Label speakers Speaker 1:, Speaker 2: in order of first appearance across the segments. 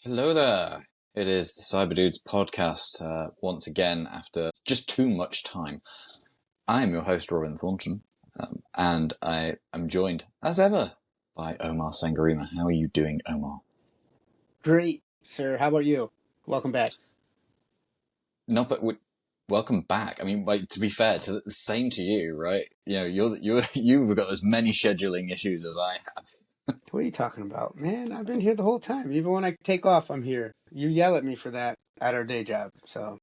Speaker 1: Hello there. It is the CyberDudes podcast once again after just too much time. I am your host, Robin Thornton, and I am joined, as ever, by Omar Sangarima. How are you doing, Omar?
Speaker 2: Great, sir. How about you? Welcome back.
Speaker 1: Welcome back. I mean, like, to be fair, the same to you, right? You know, you've got as many scheduling issues as I have.
Speaker 2: What are you talking about, man? I've been here the whole time. Even when I take off, I'm here. You yell at me for that at our day job. So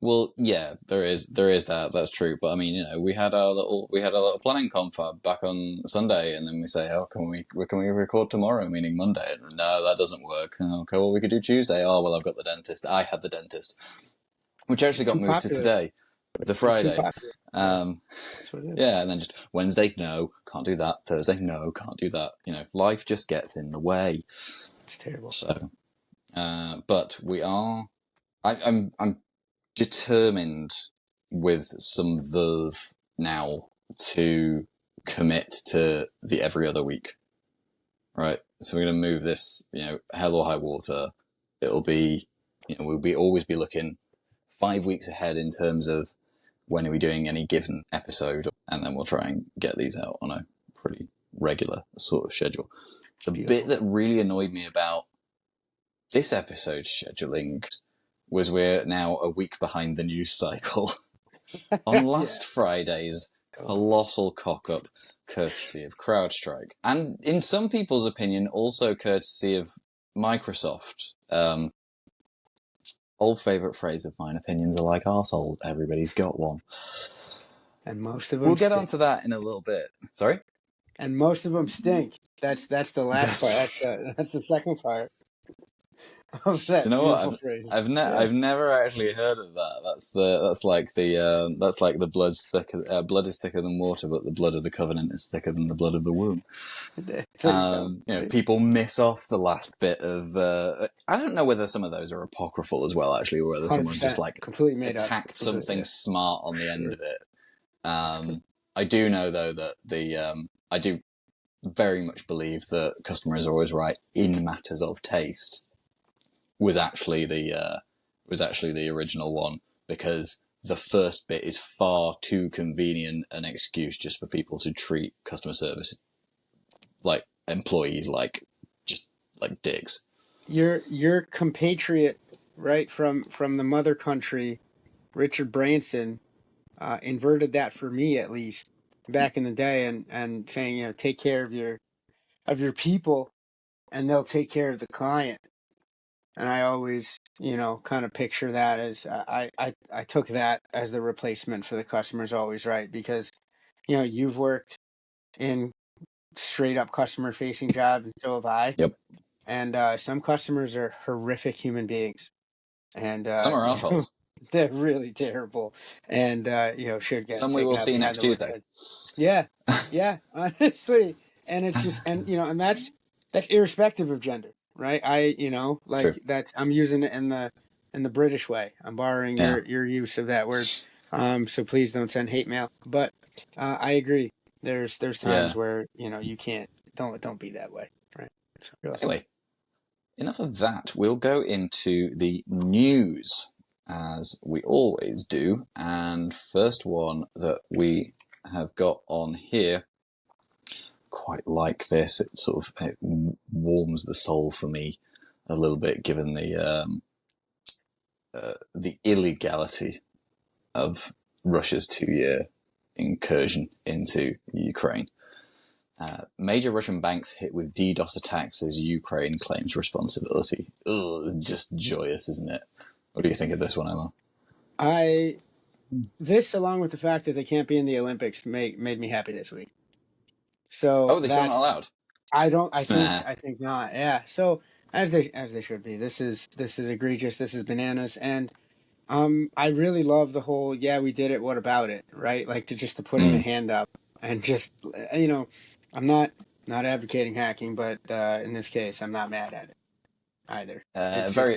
Speaker 1: Well, yeah, there is that. That's true. But I mean, we had our little planning confab back on Sunday, and then we say, "Oh, can we record tomorrow?" Meaning Monday. No, that doesn't work. Okay, well, we could do Tuesday. Oh, well, I've got the dentist. I had the dentist, which actually got
Speaker 2: too
Speaker 1: moved to
Speaker 2: popular.
Speaker 1: today, the
Speaker 2: You're too
Speaker 1: Friday.
Speaker 2: popular. That's what it is.
Speaker 1: Yeah, and then just Wednesday, no, can't do that. Thursday, no, can't do that. Life just gets in the way.
Speaker 2: It's terrible.
Speaker 1: So, but we are. I'm determined with some verve now to commit to the every other week, right? So we're going to move this, hell or high water. It'll be, we'll always be looking 5 weeks ahead in terms of when are we doing any given episode, and then we'll try and get these out on a pretty regular sort of schedule. The bit that really annoyed me about this episode's scheduling was we're now a week behind the news cycle on last Friday's colossal cock-up courtesy of Crowdstrike. And in some people's opinion, also courtesy of Microsoft. Old favourite phrase of mine, opinions are like arseholes. Everybody's got one.
Speaker 2: And most of them
Speaker 1: We'll get onto that in a little bit. Sorry?
Speaker 2: And most of them stink. That's the last part. That's the second part. Of that beautiful phrase.
Speaker 1: I've never actually heard of that. That's like the blood is thicker than water, but the blood of the covenant is thicker than the blood of the womb. People miss off the last bit of. I don't know whether some of those are apocryphal as well, actually, or whether someone just
Speaker 2: completely made
Speaker 1: attacked something smart on the end of it. I do know though that I do very much believe that customer is always right in matters of taste. Was actually the original one, because the first bit is far too convenient an excuse just for people to treat customer service like employees like dicks.
Speaker 2: Your compatriot, right, from the mother country, Richard Branson, inverted that for me at least back in the day, and saying, take care of your people and they'll take care of the client. And I always, kind of picture that as I took that as the replacement for the customer's always right, because, you've worked in straight up customer facing jobs, and so have I.
Speaker 1: Yep.
Speaker 2: And some customers are horrific human beings, and
Speaker 1: some are assholes.
Speaker 2: They're really terrible, and should get
Speaker 1: some we will see next Tuesday.
Speaker 2: Yeah, honestly, and it's just, and and that's irrespective of gender. Right, that's I'm using it in the British way. I'm borrowing your use of that word. So please don't send hate mail. But I agree. There's times where you can't don't be that way. Right. So,
Speaker 1: anyway, enough of that. We'll go into the news as we always do, and first one that we have got on here. Quite like this. It sort of warms the soul for me a little bit, given the illegality of Russia's 2-year incursion into Ukraine. Major Russian banks hit with DDoS attacks as Ukraine claims responsibility. Ugh, just joyous, isn't it? What do you think of this one, Emma?
Speaker 2: This, along with the fact that they can't be in the Olympics, made me happy this week. So
Speaker 1: they're still not allowed?
Speaker 2: I think not. Yeah. So as they should be. This is egregious. This is bananas. And I really love the whole we did it. What about it? Right? Like to putting a hand up and just I'm not advocating hacking, but in this case, I'm not mad at it either.
Speaker 1: Very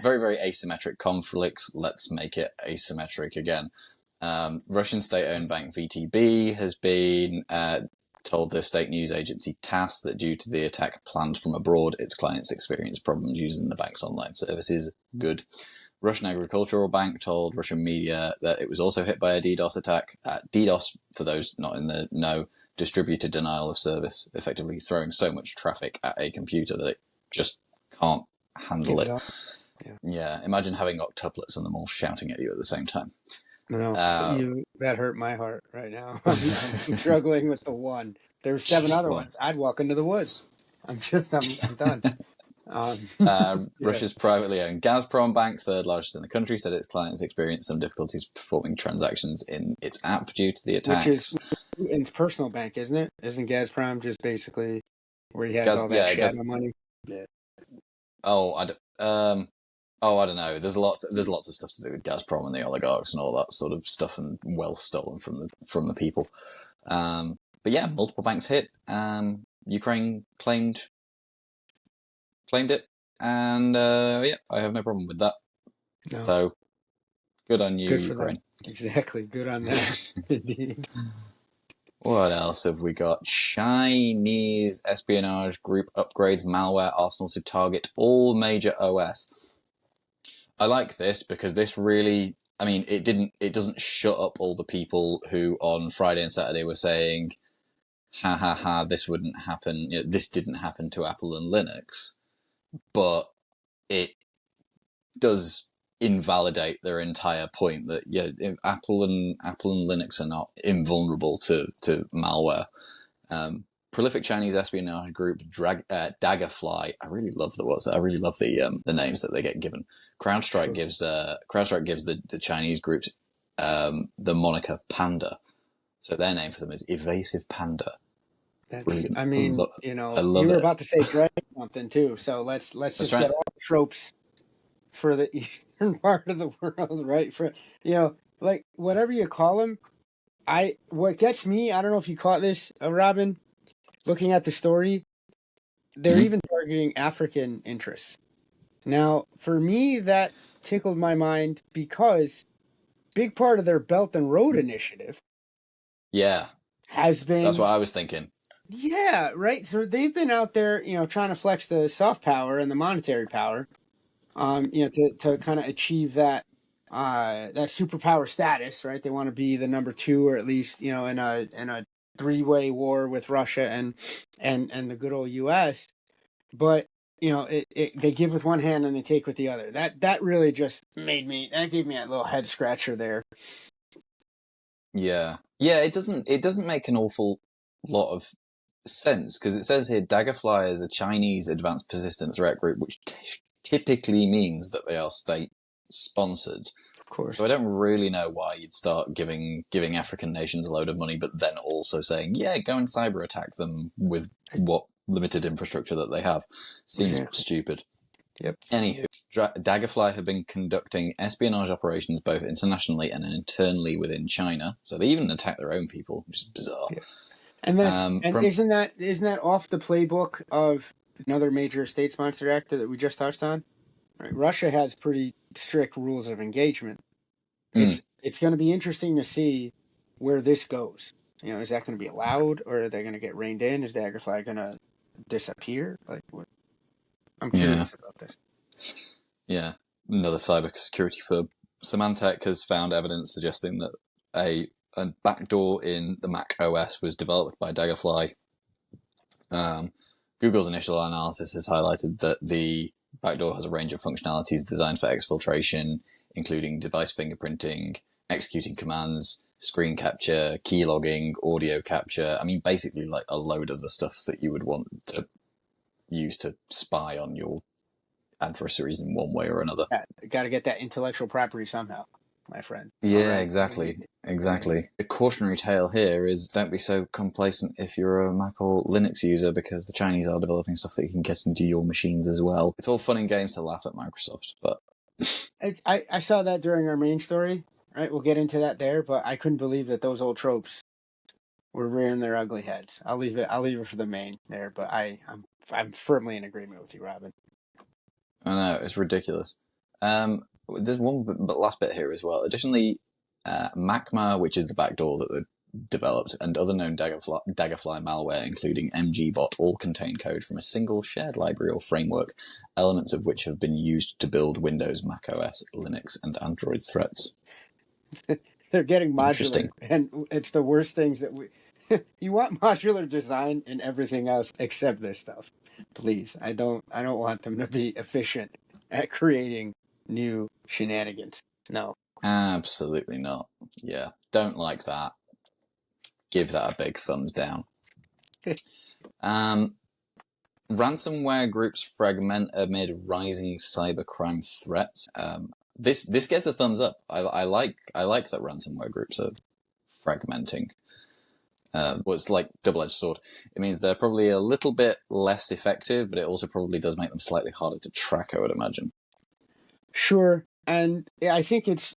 Speaker 1: very asymmetric conflicts. Let's make it asymmetric again. Russian state-owned bank VTB has been told the state news agency TASS that due to the attack planned from abroad, its clients experienced problems using the bank's online services. Good. Russian Agricultural Bank told Russian media that it was also hit by a DDoS attack. DDoS, for those not in the know, distributed denial of service, effectively throwing so much traffic at a computer that it just can't handle it. Yeah, imagine having octuplets and them all shouting at you at the same time.
Speaker 2: No, that hurt my heart right now. I'm struggling with the one. There's 7 other ones. I'd walk into the woods. I'm done.
Speaker 1: Russia's privately owned Gazprom Bank, third largest in the country, said its clients experienced some difficulties performing transactions in its app due to the attacks.
Speaker 2: Which is in personal bank, isn't it? Isn't Gazprom just basically where he has all that shadow money? Yeah.
Speaker 1: I don't know. There's lots of stuff to do with Gazprom and the oligarchs and all that sort of stuff, and wealth stolen from the people. But yeah, multiple banks hit. Ukraine claimed it, and I have no problem with that. No. So good on you, Ukraine.
Speaker 2: Exactly, good on that. Indeed.
Speaker 1: What else have we got? Chinese espionage group upgrades malware arsenal to target all major OS. I like this because this really, it doesn't shut up all the people who on Friday and Saturday were saying, ha ha ha, this wouldn't happen. This didn't happen to Apple and Linux, but it does invalidate their entire point that Apple and Linux are not invulnerable to malware. Prolific Chinese espionage group Daggerfly. I really love the names that they get given. Crowdstrike gives the Chinese groups the moniker Panda, so their name for them is Evasive Panda.
Speaker 2: You were about to say Dragon something too, so let's just get all the tropes for the eastern part of the world, right? For like whatever you call them. What gets me, I don't know if you caught this, Robin. Looking at the story, they're even targeting African interests. Now, for me, that tickled my mind because big part of their Belt and Road Initiative, has been.
Speaker 1: That's what I was thinking.
Speaker 2: Yeah, right. So they've been out there, trying to flex the soft power and the monetary power, to kind of achieve that superpower status, right? They want to be the number 2, or at least, in a 3-way war with Russia and the good old U.S. But they give with one hand and they take with the other. That really just gave me a little head scratcher there.
Speaker 1: Yeah. It doesn't make an awful lot of sense because it says here Daggerfly is a Chinese advanced persistent threat group, which typically means that they are state sponsored.
Speaker 2: Of course.
Speaker 1: So I don't really know why you'd start giving African nations a load of money, but then also saying, go and cyber attack them with what limited infrastructure that they have. Seems stupid.
Speaker 2: Yep.
Speaker 1: Anywho, Daggerfly have been conducting espionage operations both internationally and internally within China. So they even attack their own people, which is bizarre.
Speaker 2: Yeah. And isn't that off the playbook of another major state-sponsored act that we just touched on? Right. Russia has pretty strict rules of engagement. It's going to be interesting to see where this goes. Is that going to be allowed, or are they going to get reined in? Is Daggerfly going to disappear? Like, what? I'm curious about this.
Speaker 1: Yeah, another cybersecurity firm, Symantec, has found evidence suggesting that a backdoor in the Mac OS was developed by Daggerfly. Google's initial analysis has highlighted that the backdoor has a range of functionalities designed for exfiltration, including device fingerprinting, executing commands, screen capture, key logging, audio capture. Basically like a load of the stuff that you would want to use to spy on your adversaries in one way or another.
Speaker 2: Got to get that intellectual property somehow, my friend.
Speaker 1: Yeah, exactly. The cautionary tale here is don't be so complacent if you're a Mac or Linux user, because the Chinese are developing stuff that you can get into your machines as well. It's all fun and games to laugh at Microsoft, but...
Speaker 2: I saw that during our main story, right? We'll get into that there, but I couldn't believe that those old tropes were rearing their ugly heads. I'll leave it for the main there, but I'm firmly in agreement with you, Robin.
Speaker 1: I know, it's ridiculous. There's one last bit here as well. Additionally, MACMA, which is the backdoor that the developed, and other known Daggerfly malware, including MGBot, all contain code from a single shared library or framework, elements of which have been used to build Windows, macOS, Linux, and Android threats.
Speaker 2: They're getting modular,
Speaker 1: Interesting.
Speaker 2: and it's the worst things that we. You want modular design in everything else except this stuff, please. I don't want them to be efficient at creating new shenanigans. No.
Speaker 1: Absolutely not. Yeah, don't like that. Give that a big thumbs down. Ransomware groups fragment amid rising cybercrime threats. This gets a thumbs up. I like that ransomware groups are fragmenting. Well, it's like double-edged sword. It means they're probably a little bit less effective, but it also probably does make them slightly harder to track, I would imagine.
Speaker 2: Sure, and I think it's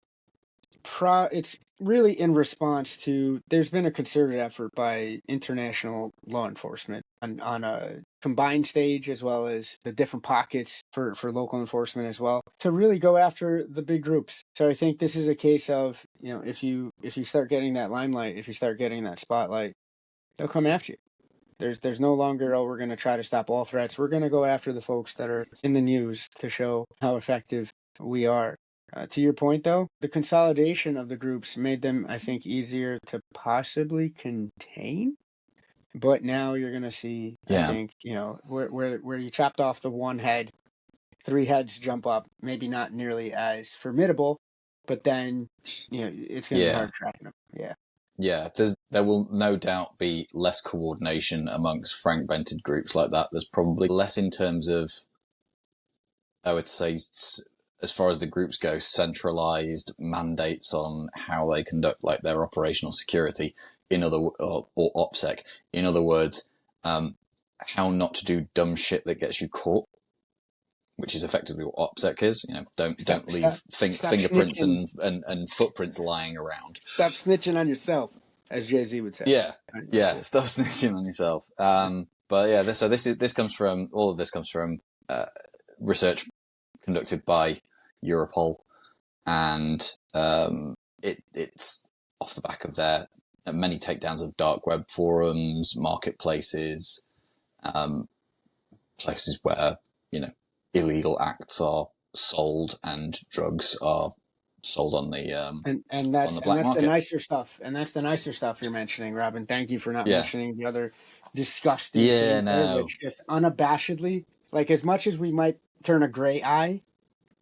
Speaker 2: really in response to there's been a concerted effort by international law enforcement on a combined stage, as well as the different pockets for local enforcement as well, to really go after the big groups. So I think this is a case of, if you start getting that limelight, if you start getting that spotlight, they'll come after you. There's no longer, oh, we're going to try to stop all threats. We're going to go after the folks that are in the news to show how effective we are. To your point, though, the consolidation of the groups made them, I think, easier to possibly contain. But now you're going to see, I think, where you chopped off the one head, 3 heads jump up. Maybe not nearly as formidable, but then, it's going to be hard tracking them. Yeah.
Speaker 1: Yeah, there will no doubt be less coordination amongst fragmented groups like that. There's probably less in terms of, I would say, as far as the groups go, centralized mandates on how they conduct like their operational security or OPSEC. In other words, how not to do dumb shit that gets you caught, which is effectively what OPSEC is. Don't leave fingerprints and footprints lying around.
Speaker 2: Stop snitching on yourself, as Jay-Z would say.
Speaker 1: Yeah. Stop snitching on yourself. But yeah, this comes from research conducted by Europol, and it's off the back of their many takedowns of dark web forums, marketplaces, places where illegal acts are sold and drugs are sold on the
Speaker 2: that's
Speaker 1: the black market.
Speaker 2: The nicer stuff, and that's the nicer stuff you're mentioning, Robin. Thank you for not mentioning the other disgusting things there, which just unabashedly, like, as much as we might turn a gray eye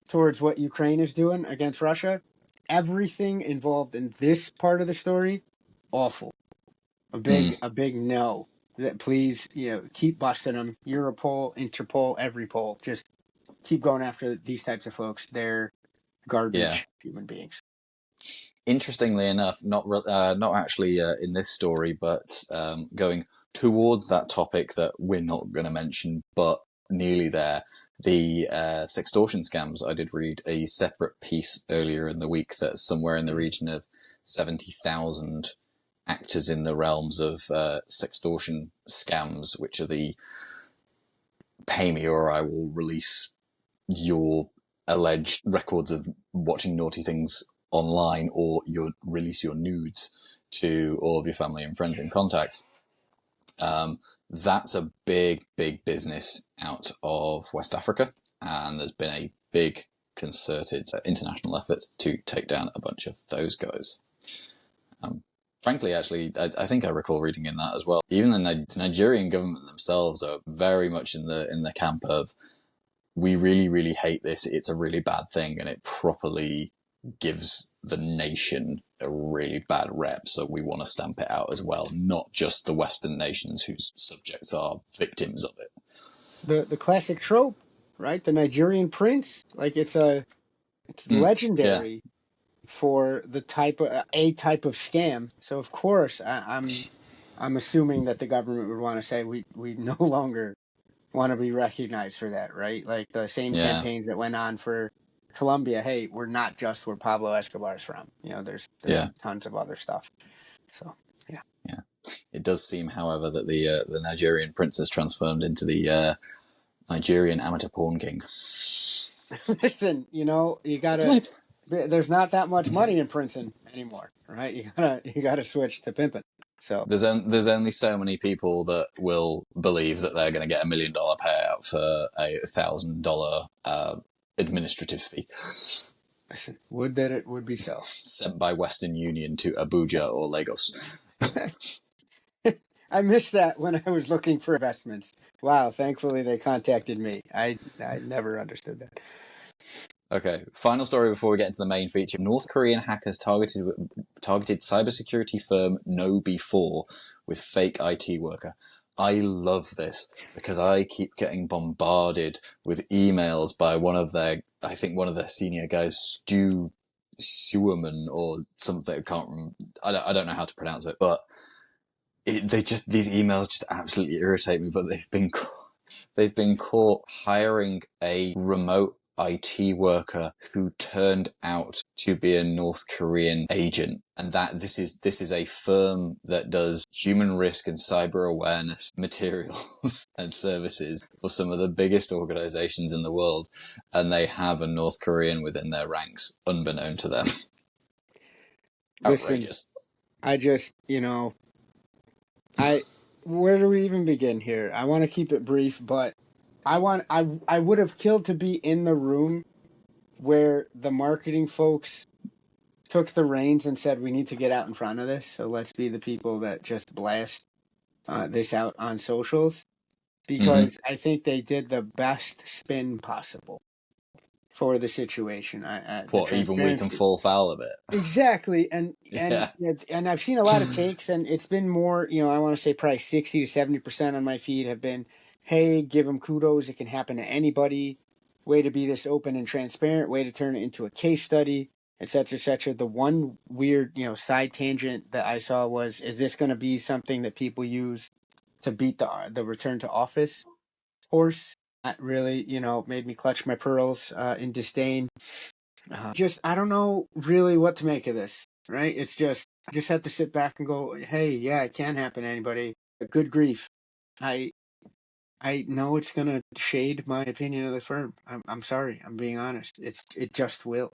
Speaker 2: towards what Ukraine is doing against Russia, everything involved in this part of the story, awful. A big no. That please, keep busting them. Europol, Interpol, every pol. Just keep going after these types of folks. They're garbage human beings.
Speaker 1: Interestingly enough, not actually in this story, but going towards that topic that we're not going to mention, but nearly there. The sextortion scams. I did read a separate piece earlier in the week that's somewhere in the region of 70,000 actors in the realms of sextortion scams, which are the pay me or I will release your alleged records of watching naughty things online, or you release your nudes to all of your family and friends and contacts. That's a big business out of West Africa, and there's been a big concerted international effort to take down a bunch of those guys. Frankly, actually, I think I recall reading in that as well. Even the Nigerian government themselves are very much in the camp of, we really, really hate this. It's a really bad thing, and it properly gives the nation a really bad rep. So we want to stamp it out as well, not just the Western nations whose subjects are victims of it.
Speaker 2: The classic trope, right? The Nigerian prince, like it's legendary for the type of scam. So of course, I'm assuming that the government would want to say we no longer want to be recognized for that, right? Like the same campaigns that went on for Colombia. Hey, we're not just where Pablo Escobar's from. There's tons of other stuff. So yeah.
Speaker 1: It does seem, however, that the Nigerian prince has transformed into the Nigerian amateur porn king.
Speaker 2: Listen, you gotta there's not that much money in Princeton anymore, right? You gotta switch to pimping. So
Speaker 1: there's only so many people that will believe that they're going to get $1 million payout for a $1,000 administrative fee
Speaker 2: listen, would that it would be so.
Speaker 1: sent by Western Union to Abuja or Lagos.
Speaker 2: I missed that when I was looking for investments. Wow, thankfully they contacted me. I never understood that.
Speaker 1: Okay, final story before we get into the main feature. North Korean hackers targeted cybersecurity firm KnowBe4 with fake IT worker. I love this because I keep getting bombarded with emails by one of their senior guys, Stu Sewerman or something. I don't know how to pronounce it, but these emails just absolutely irritate me. But they've been caught hiring a remote IT worker who turned out to be a North Korean agent, and that this is a firm that does human risk and cyber awareness materials and services for some of the biggest organizations in the world, and they have a North Korean within their ranks, unbeknown to them. Outrageous.
Speaker 2: Listen, where do we even begin here? I want to keep it brief, but I would have killed to be in the room where the marketing folks took the reins and said, we need to get out in front of this. So let's be the people that just blast this out on socials, because I think they did the best spin possible for the situation.
Speaker 1: Even we can fall foul of it.
Speaker 2: Exactly. And
Speaker 1: Yeah.
Speaker 2: and I've seen a lot of takes, and it's been more, I want to say probably 60 to 70% on my feed have been, hey, give them kudos. It can happen to anybody. Way to be this open and transparent. Way to turn it into a case study, et cetera, et cetera. The one weird, side tangent that I saw was, is this going to be something that people use to beat the return to office horse? That really, made me clutch my pearls in disdain. I don't know really what to make of this, right? I just have to sit back and go, hey, yeah, it can happen to anybody. Good grief. I know it's going to shade my opinion of the firm. I'm sorry. I'm being honest. It just will.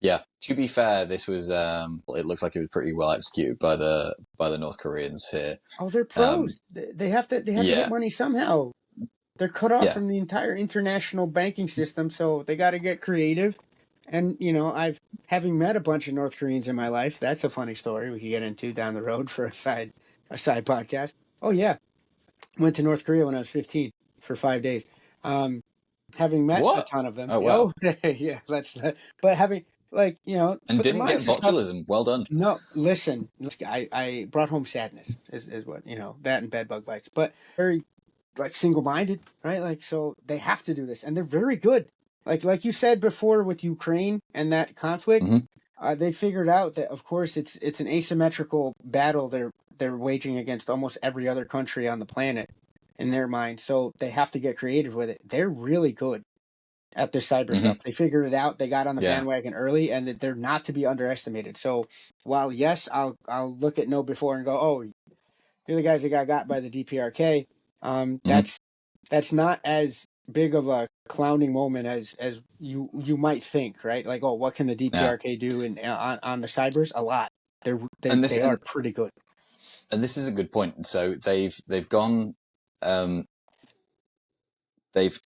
Speaker 1: Yeah. To be fair, this was it looks like it was pretty well executed by the North Koreans here.
Speaker 2: Oh, they're pros. They have to get money somehow. They're cut off from the entire international banking system, so they got to get creative. And having met a bunch of North Koreans in my life, that's a funny story we could get into down the road for a side podcast. Oh yeah, went to North Korea when I was 15 for 5 days. Having met a ton of them.
Speaker 1: Oh wow.
Speaker 2: Yeah, but having
Speaker 1: and didn't get botulism. Well done.
Speaker 2: No, listen, I brought home sadness is what that and bed bug bites, but very single-minded, right? So they have to do this, and they're very good. Like you said before with Ukraine and that conflict, they figured out that of course it's an asymmetrical battle they're waging against almost every other country on the planet in their mind. So they have to get creative with it. They're really good at their cyber stuff. They figured it out. They got on the bandwagon early, and that they're not to be underestimated. So while yes, I'll look at KnowBe4 and go, oh, you're the guys that got by the DPRK. That's not as big of a clowning moment as you might think, right? Like, oh, what can the DPRK do on the cybers? A lot. They are pretty good.
Speaker 1: And this is a good point. So they've gone, they've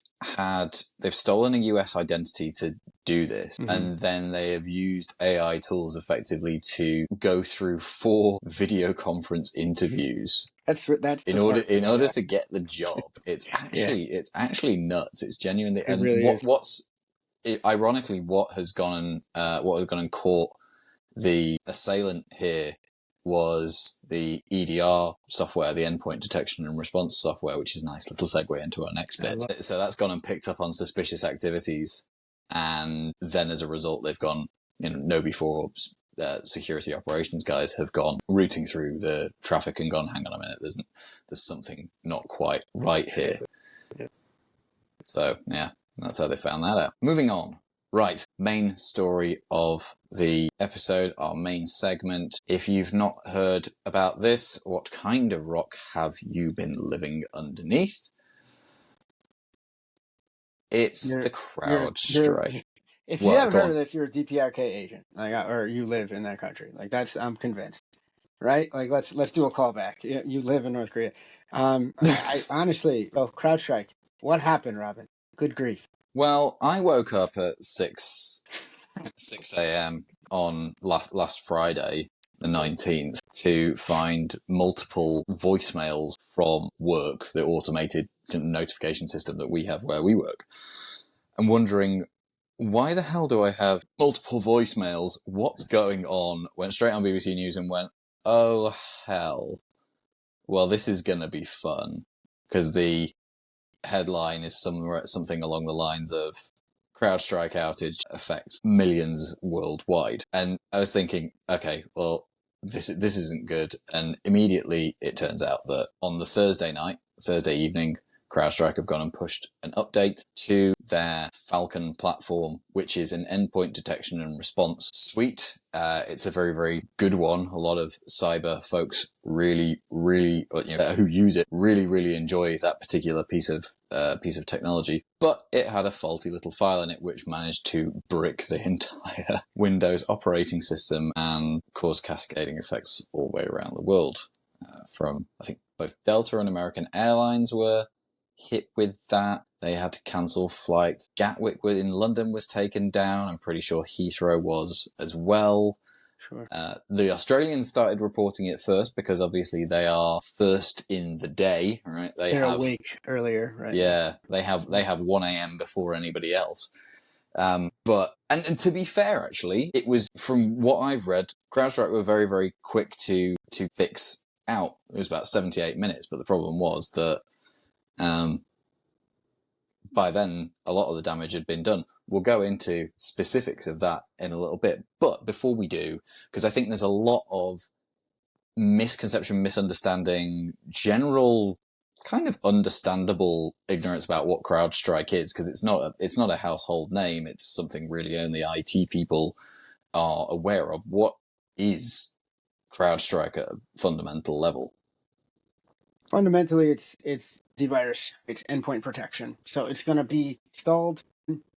Speaker 1: stolen a US identity to do this, and then they have used AI tools effectively to go through 4 video conference interviews.
Speaker 2: That's
Speaker 1: in order to get the job. It's actually nuts. It's genuinely.
Speaker 2: It really is.
Speaker 1: Ironically, what has gone and caught the assailant here was the EDR software, the endpoint detection and response software, which is a nice little segue into our next bit. So that's gone and picked up on suspicious activities, and then as a result, they've gone, KnowBe4 security operations guys have gone rooting through the traffic and gone, hang on a minute, there's something not quite right here. Yeah. So yeah, that's how they found that out. Moving on. Right, main story of the episode, our main segment. If you've not heard about this, what kind of rock have you been living underneath? It's the CrowdStrike.
Speaker 2: If you
Speaker 1: Well,
Speaker 2: haven't
Speaker 1: go
Speaker 2: heard
Speaker 1: on.
Speaker 2: of this, you're a DPRK agent, like, or you live in that country. Like that's, I'm convinced, right? Like let's do a callback. You live in North Korea. I honestly, oh, CrowdStrike. What happened, Robin? Good grief.
Speaker 1: Well, I woke up at 6 a.m. on last Friday, the 19th, to find multiple voicemails from work, the automated notification system that we have where we work. I'm wondering, why the hell do I have multiple voicemails? What's going on? Went straight on BBC News and went, oh hell. Well, this is going to be fun. Because the headline is something along the lines of CrowdStrike outage affects millions worldwide. And I was thinking, okay, well, this isn't good. And immediately it turns out that on the Thursday evening, CrowdStrike have gone and pushed an update to their Falcon platform, which is an endpoint detection and response suite. It's a very, very good one. A lot of cyber folks really, really, who use it really, really enjoy that particular piece of technology. But it had a faulty little file in it which managed to brick the entire Windows operating system and cause cascading effects all the way around the world. From, I think, both Delta and American Airlines were hit with that. They had to cancel flights. Gatwick in London was taken down. I'm pretty sure Heathrow was as well.
Speaker 2: Sure.
Speaker 1: The Australians started reporting it first because obviously they are first in the day, right?
Speaker 2: They're awake earlier, right?
Speaker 1: Yeah, they have 1 a.m. before anybody else. But to be fair, actually, it was, from what I've read, CrowdStrike were very, very quick to fix out. It was about 78 minutes, but the problem was that by then a lot of the damage had been done. We'll go into specifics of that in a little bit, but before we do, because I think there's a lot of misconception, misunderstanding, general kind of understandable ignorance about what CrowdStrike is, because it's not a household name. It's something really only IT people are aware of. What is CrowdStrike at a fundamental level?
Speaker 2: Fundamentally, it's the virus. It's endpoint protection. So it's going to be installed.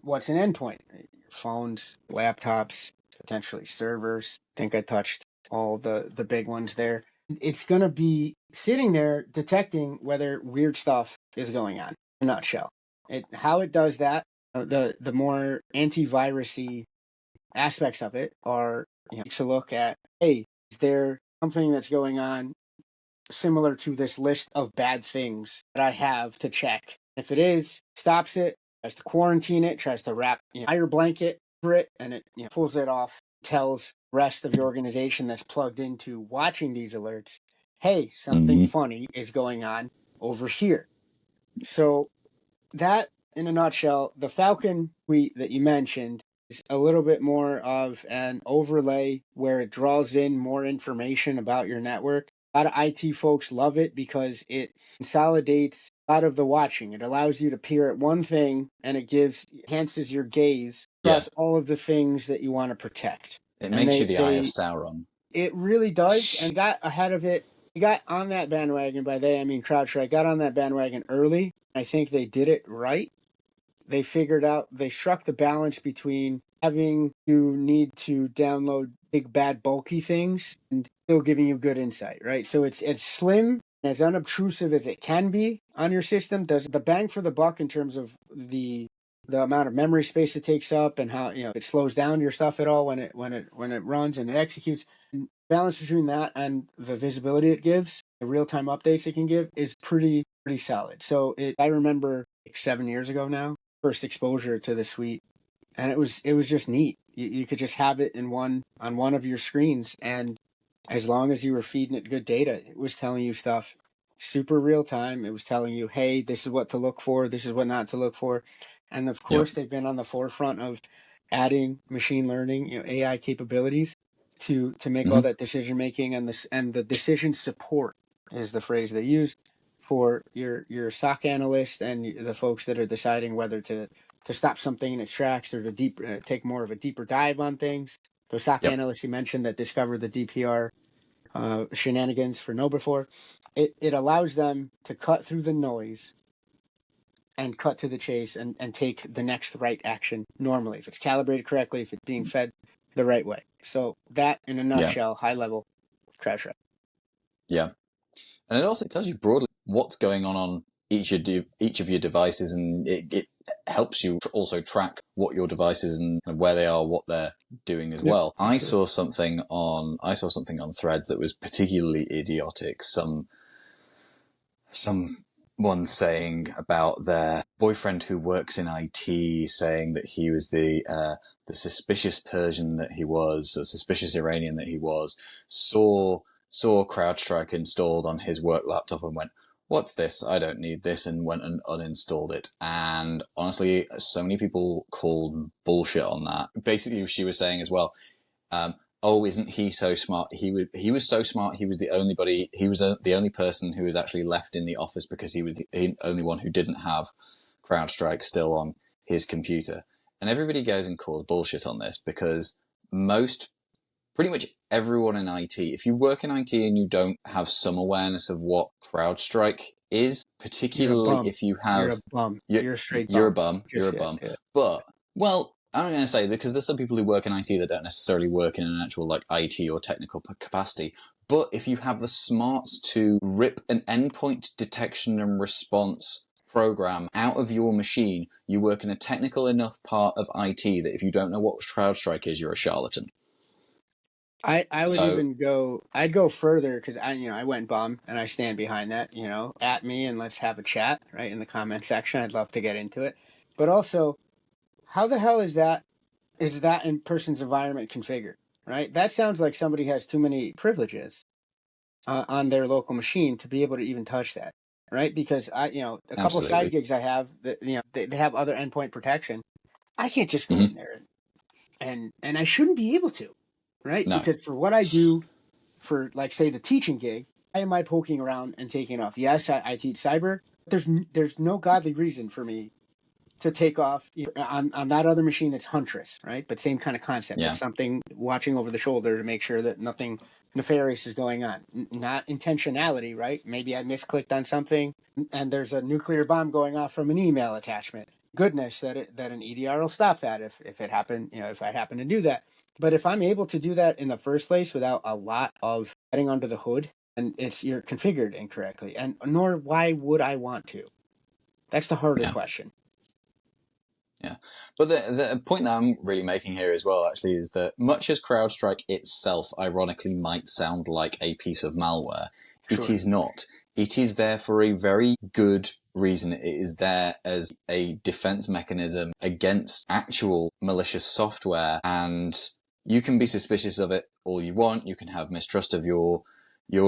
Speaker 2: What's an endpoint? Your phones, laptops, potentially servers. I think I touched all the big ones there. It's going to be sitting there detecting whether weird stuff is going on. In a nutshell, how it does that. The more antivirusy aspects of it are, takes a look at, hey, is there something that's going on similar to this list of bad things that I have to check. If it is, stops it, tries to quarantine it, tries to wrap fire blanket over it, and it pulls it off, tells the rest of the organization that's plugged into watching these alerts, hey, something
Speaker 1: Mm-hmm.
Speaker 2: funny is going on over here. So that, in a nutshell, the Falcon suite that you mentioned is a little bit more of an overlay where it draws in more information about your network. A lot of IT folks love it because it consolidates a lot of the watching. It allows you to peer at one thing and it enhances your gaze
Speaker 1: Yeah,
Speaker 2: across all of the things that you want to protect.
Speaker 1: it
Speaker 2: And
Speaker 1: makes you the Eye of Sauron.
Speaker 2: it really does, and got ahead of it. We got on that bandwagon. By they, I mean CrowdStrike got on that bandwagon early. I think they did it right. They figured out, they struck the balance between having you need to download big, bad, bulky things and still giving you good insight, right? So it's slim, as unobtrusive as it can be on your system. Does the bang for the buck in terms of the amount of memory space it takes up and how it slows down your stuff at all when it runs and it executes. And balance between that and the visibility it gives, the real time updates it can give, is pretty solid. So I remember like 7 years ago now, first exposure to the suite, and it was just neat. You could just have it on one of your screens, and as long as you were feeding it good data, it was telling you stuff super real time. It was telling you, hey, this is what to look for, this is what not to look for. And of
Speaker 1: Yep.
Speaker 2: course, they've been on the forefront of adding machine learning, AI capabilities to make all
Speaker 1: Mm-hmm.
Speaker 2: that decision making, and the decision support is the phrase they use for your SOC analyst and the folks that are deciding whether to stop something in its tracks or to take more of a deeper dive on things. So SOC
Speaker 1: Yep.
Speaker 2: analysts you mentioned that discovered the DPR shenanigans for KnowBe4, it allows them to cut through the noise and cut to the chase and take the next right action normally, if it's calibrated correctly, if it's being fed the right way. So that, in a
Speaker 1: Yeah.
Speaker 2: nutshell, high level, CrowdStrike.
Speaker 1: Yeah. And it also tells you broadly what's going on each of your devices, and it helps you also track what your devices and where they are, what they're doing as well. I saw something on Threads that was particularly idiotic. Someone saying about their boyfriend who works in IT, saying that he was the suspicious Persian that he was, the suspicious Iranian that he was, saw CrowdStrike installed on his work laptop and went, "What's this? I don't need this," and went and uninstalled it. And honestly, so many people called bullshit on that. Basically, she was saying as well, "Oh, isn't he so smart? He was so smart. He was the only person who was actually left in the office because he was the only one who didn't have CrowdStrike still on his computer." And everybody goes and calls bullshit on this because pretty much everyone in IT, if you work in IT and you don't have some awareness of what CrowdStrike is, particularly if you have...
Speaker 2: You're a bum. You're a straight bum.
Speaker 1: You're a bum. You're a bum.
Speaker 2: Yeah.
Speaker 1: But, well, I'm going to say that because there's some people who work in IT that don't necessarily work in an actual like IT or technical capacity. But if you have the smarts to rip an endpoint detection and response program out of your machine, you work in a technical enough part of IT that if you don't know what CrowdStrike is, you're a charlatan.
Speaker 2: I'd go further because I went bum and I stand behind that, at me and let's have a chat right in the comment section. I'd love to get into it. But also, how the hell is that in person's environment configured, right? That sounds like somebody has too many privileges on their local machine to be able to even touch that, right? Because a couple of side gigs I have that, they have other endpoint protection. I can't just go in there and I shouldn't be able to, right?
Speaker 1: No.
Speaker 2: Because for what I do, for like say the teaching gig, why am I poking around and taking off? Yes, I teach cyber. There's no godly reason for me to take off on that other machine. It's Huntress, right? But same kind of concept.
Speaker 1: Yeah.
Speaker 2: It's something watching over the shoulder to make sure that nothing nefarious is going on. Not intentionality, right? Maybe I misclicked on something and there's a nuclear bomb going off from an email attachment. Goodness that an EDR will stop that if it happened, if I happen to do that. But if I'm able to do that in the first place without a lot of getting under the hood, and you're configured incorrectly, and nor why would I want to? That's the harder question.
Speaker 1: Yeah. But the point that I'm really making here as well, actually, is that much as CrowdStrike itself, ironically, might sound like a piece of malware, it is not. It is there for a very good reason. It is there as a defense mechanism against actual malicious software, and you can be suspicious of it all you want. You can have mistrust of your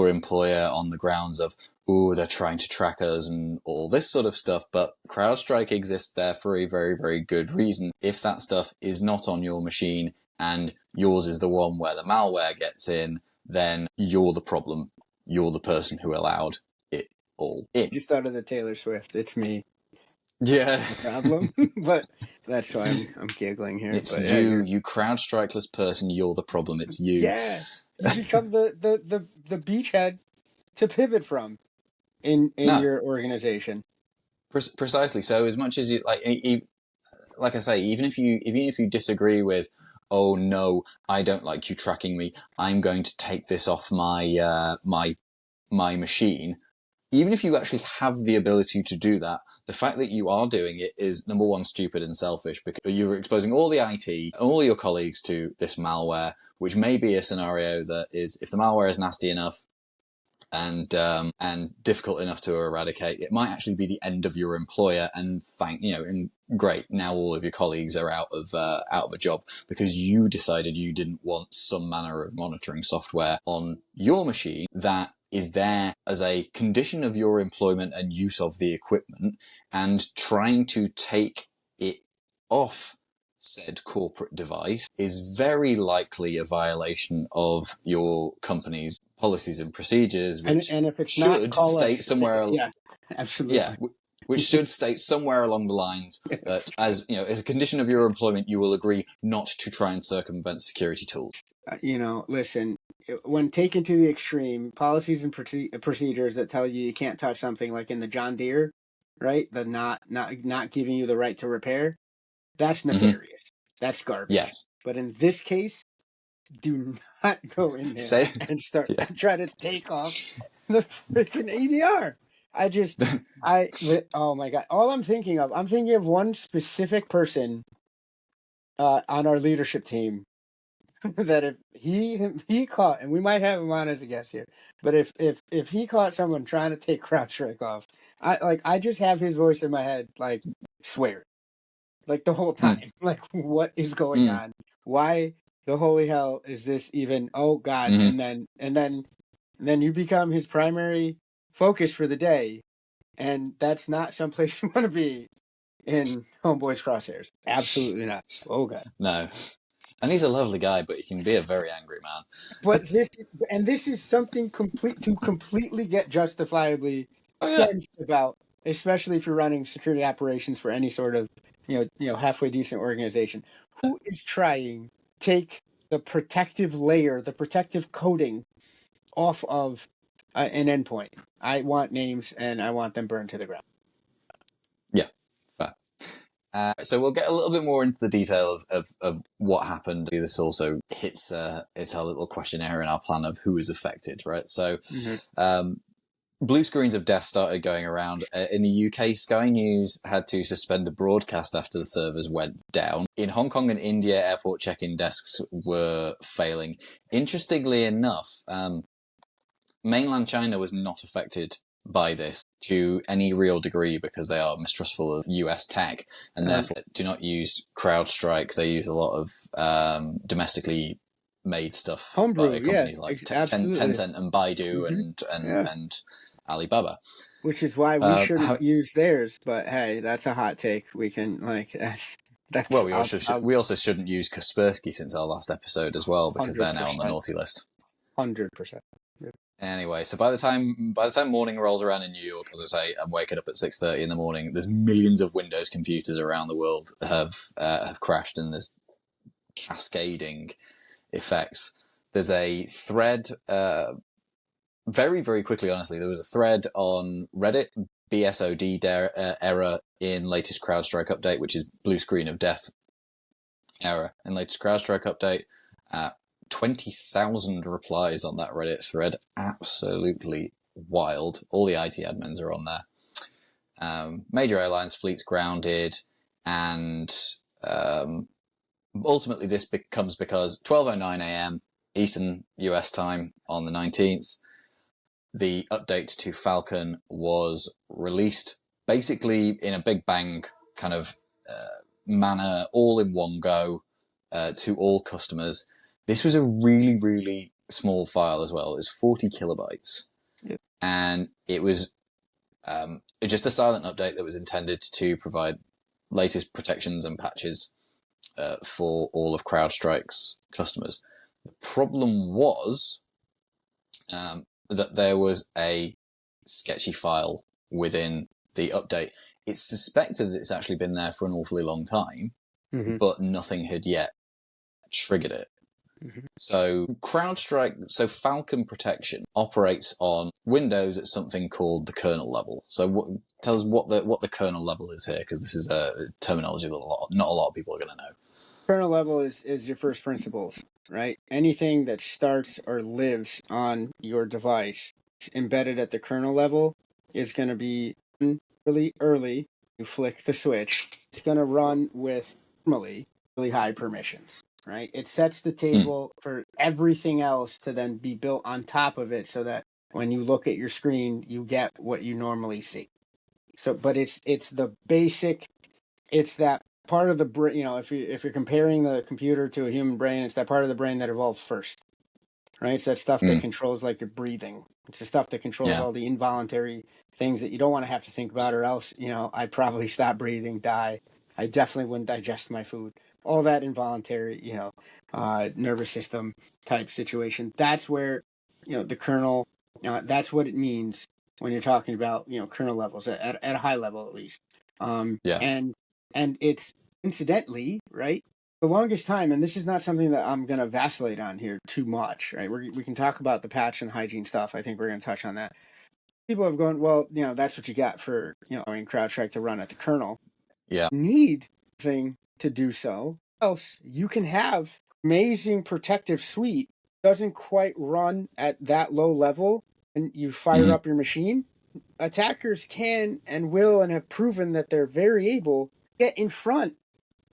Speaker 1: employer on the grounds of, "Ooh, they're trying to track us," and all this sort of stuff. But CrowdStrike exists there for a very, very good reason. If that stuff is not on your machine and yours is the one where the malware gets in, then you're the problem. You're the person who allowed it all in.
Speaker 2: Just thought of the Taylor Swift. It's me.
Speaker 1: Yeah.
Speaker 2: The problem. But that's why I'm giggling here.
Speaker 1: It's
Speaker 2: but,
Speaker 1: you CrowdStrikeless person. You're the problem. It's you.
Speaker 2: Yeah. You become the beachhead to pivot from in your organization.
Speaker 1: Precisely. So as much as you like I say, even if you disagree with, "Oh no, I don't like you tracking me, I'm going to take this off my my machine," even if you actually have the ability to do that, the fact that you are doing it is, number one, stupid and selfish, because you're exposing all the IT, all your colleagues to this malware, which may be a scenario that is, if the malware is nasty enough and difficult enough to eradicate, it might actually be the end of your employer, and great, now all of your colleagues are out of a job because you decided you didn't want some manner of monitoring software on your machine that is there as a condition of your employment and use of the equipment, and trying to take it off said corporate device is very likely a violation of your company's policies and procedures, which
Speaker 2: and if it's
Speaker 1: should
Speaker 2: not,
Speaker 1: state somewhere.
Speaker 2: Yeah, absolutely.
Speaker 1: Yeah, which should state somewhere along the lines that, as a condition of your employment, you will agree not to try and circumvent security tools.
Speaker 2: Listen, when taken to the extreme, policies and procedures that tell you can't touch something, like in the John Deere, right? The not giving you the right to repair. That's
Speaker 1: Hmm.
Speaker 2: nefarious. That's garbage.
Speaker 1: Yes.
Speaker 2: But in this case, do not go in there
Speaker 1: Say,
Speaker 2: and start
Speaker 1: yeah.
Speaker 2: and try to take off the freaking ADR. I just, oh my God. I'm thinking of one specific person on our leadership team that if he caught, and we might have him on as a guest here, but if he caught someone trying to take CrowdStrike off, I just have his voice in my head, like swear, like the whole
Speaker 1: Mm,
Speaker 2: time, like what is going
Speaker 1: mm,
Speaker 2: on? Why the holy hell is this even? Oh God!
Speaker 1: hmm.
Speaker 2: And then you become his primary focus for the day, and that's not someplace you want to be in Homeboy's crosshairs. Absolutely not. Oh God.
Speaker 1: No. And he's a lovely guy, but he can be a very angry man.
Speaker 2: But this is something completely get justifiably
Speaker 1: Oh yeah.
Speaker 2: sensed about, especially if you're running security operations for any sort of halfway decent organization. Who is trying to take the protective layer, the protective coating off of an endpoint? I want names and I want them burned to the ground.
Speaker 1: Yeah. Fair. So we'll get a little bit more into the detail of what happened. This also hits it's our little questionnaire in our plan of who is affected, right? So
Speaker 2: Mm-hmm.
Speaker 1: um, blue screens of death started going around. In the UK, Sky News had to suspend a broadcast after the servers went down. In Hong Kong and India, airport check-in desks were failing. Interestingly enough, mainland China was not affected by this to any real degree because they are mistrustful of US tech and therefore do not use CrowdStrike. They use a lot of domestically made stuff by
Speaker 2: Homebrew, yeah,
Speaker 1: companies like
Speaker 2: absolutely.
Speaker 1: Tencent and Baidu
Speaker 2: Hmm. Yeah.
Speaker 1: and Alibaba.
Speaker 2: Which is why we shouldn't
Speaker 1: How,
Speaker 2: use theirs. But hey, that's a hot take. We can
Speaker 1: well,
Speaker 2: I'll
Speaker 1: we also shouldn't use Kaspersky since our last episode as well because they're now on the
Speaker 2: 100%,
Speaker 1: naughty list.
Speaker 2: 100%.
Speaker 1: Anyway, so by the time morning rolls around in New York, as I say, I'm waking up at 6:30 in the morning. There's millions of Windows computers around the world have crashed, and there's cascading effects. There's a thread. Very very quickly, honestly, there was a thread on Reddit BSOD error in latest CrowdStrike update, which is blue screen of death error in latest CrowdStrike update. 20,000 replies on that Reddit thread. Absolutely wild. All the IT admins are on there. Major airlines fleets grounded, and ultimately this becomes because 12:09 a.m. Eastern US time on the 19th, the update to Falcon was released basically in a big bang kind of manner, all in one go, to all customers. This was a really, really small file as well. It was 40 kilobytes.
Speaker 2: Yep.
Speaker 1: And it was just a silent update that was intended to provide latest protections and patches for all of CrowdStrike's customers. The problem was that there was a sketchy file within the update. It's suspected that it's actually been there for an awfully long time,
Speaker 2: Hmm.
Speaker 1: but nothing had yet triggered it.
Speaker 2: Hmm.
Speaker 1: So Falcon protection operates on Windows at something called the kernel level. So tell us what the kernel level is here, because this is a terminology that not a lot of people are going to know.
Speaker 2: Kernel level is your first principles, right? Anything that starts or lives on your device embedded at the kernel level is going to be really early. You flick the switch. It's going to run with normally really high permissions, right? It sets the
Speaker 1: Mm,
Speaker 2: table for everything else to then be built on top of it so that when you look at your screen, you get what you normally see. So, but it's the basic, it's that part of the brain, if you're comparing the computer to a human brain, it's that part of the brain that evolved first, right? It's that stuff that
Speaker 1: mm,
Speaker 2: controls like your breathing. It's the stuff that controls
Speaker 1: yeah.
Speaker 2: all the involuntary things that you don't want to have to think about, or else, I'd probably stop breathing, die. I definitely wouldn't digest my food. All that involuntary, nervous system type situation. That's where, the kernel, that's what it means when you're talking about, kernel levels at a high level, at least.
Speaker 1: Yeah.
Speaker 2: And it's incidentally, right? The longest time, and this is not something that I'm going to vacillate on here too much, right? We can talk about the patch and hygiene stuff. I think we're going to touch on that. people have gone, well, that's what you got for, allowing CrowdStrike to run at the kernel.
Speaker 1: Yeah.
Speaker 2: Need thing to do so. Else, you can have amazing protective suite, doesn't quite run at that low level, and you fire up your machine. Attackers can and will and have proven that they're very able to get in front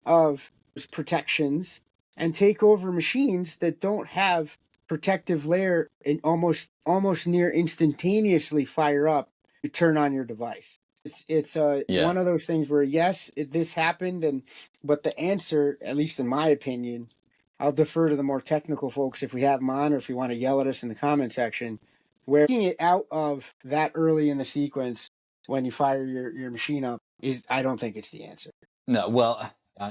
Speaker 2: of those protections and take over machines that don't have protective layer and almost near instantaneously fire up to turn on your device. It's
Speaker 1: Yeah.
Speaker 2: one of those things where yes, this happened, but the answer, at least in my opinion, I'll defer to the more technical folks if we have them on, or if you want to yell at us in the comment section. Where taking it out of that early in the sequence when you fire your machine up I don't think it's the answer.
Speaker 1: No, well,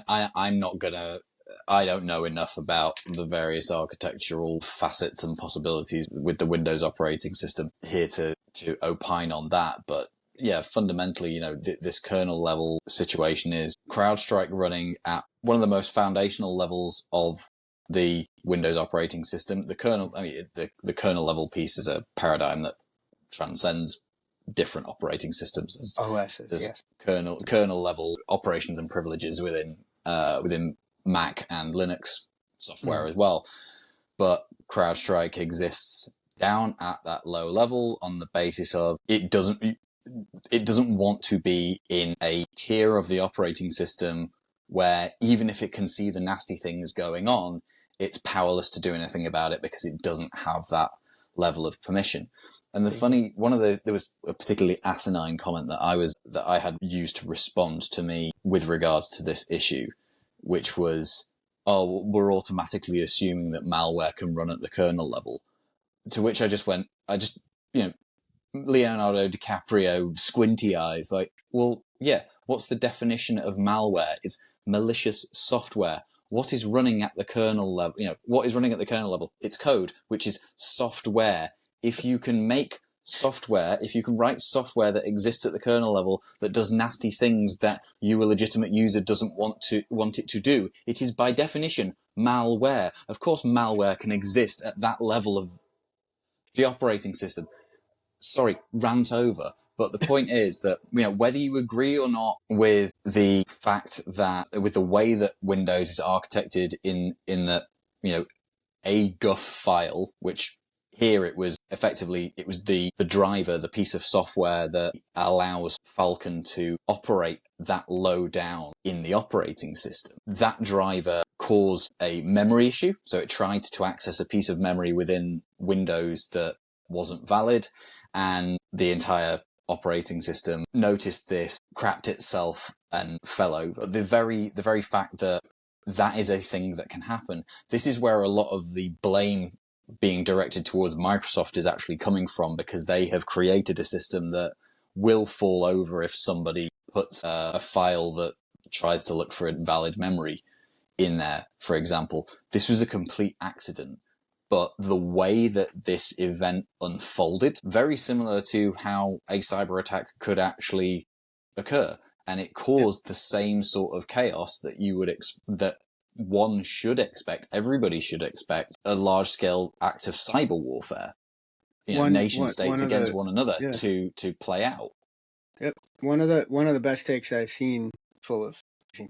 Speaker 1: I'm not gonna. I don't know enough about the various architectural facets and possibilities with the Windows operating system here to opine on that. But yeah, fundamentally, this kernel level situation is CrowdStrike running at one of the most foundational levels of the Windows operating system. The kernel, I mean, the kernel level piece is a paradigm that transcends different operating systems.
Speaker 2: OSs,
Speaker 1: There's
Speaker 2: yes.
Speaker 1: kernel level operations and privileges within Mac and Linux software as well. But CrowdStrike exists down at that low level on the basis of it doesn't want to be in a tier of the operating system where even if it can see the nasty things going on, it's powerless to do anything about it because it doesn't have that level of permission. And there was a particularly asinine comment that I had used to respond to me with regards to this issue, which was, oh, we're automatically assuming that malware can run at the kernel level. To which I just went, Leonardo DiCaprio, squinty eyes, like, well, yeah, what's the definition of malware? It's malicious software. What is running at the kernel level? What is running at the kernel level? It's code, which is software. If you can write software that exists at the kernel level that does nasty things that you, a legitimate user, doesn't want it to do, it is by definition malware. Of course, malware can exist at that level of the operating system. Sorry, rant over. But the point is that, whether you agree or not with the fact that, with the way that Windows is architected in that, a guff file, which here it was the driver, the piece of software that allows Falcon to operate that low down in the operating system. That driver caused a memory issue. So it tried to access a piece of memory within Windows that wasn't valid, and the entire operating system noticed this, crapped itself, and fell over. The very fact that is a thing that can happen. This is where a lot of the blame being directed towards Microsoft is actually coming from, because they have created a system that will fall over if somebody puts a file that tries to look for invalid memory in there, for example. This was a complete accident. But the way that this event unfolded, very similar to how a cyber attack could actually occur. And it caused the same sort of chaos that that one should expect, everybody should expect, a large-scale act of cyber warfare. Nation states against one another to play out.
Speaker 2: Yep. One of the best takes I've seen, full of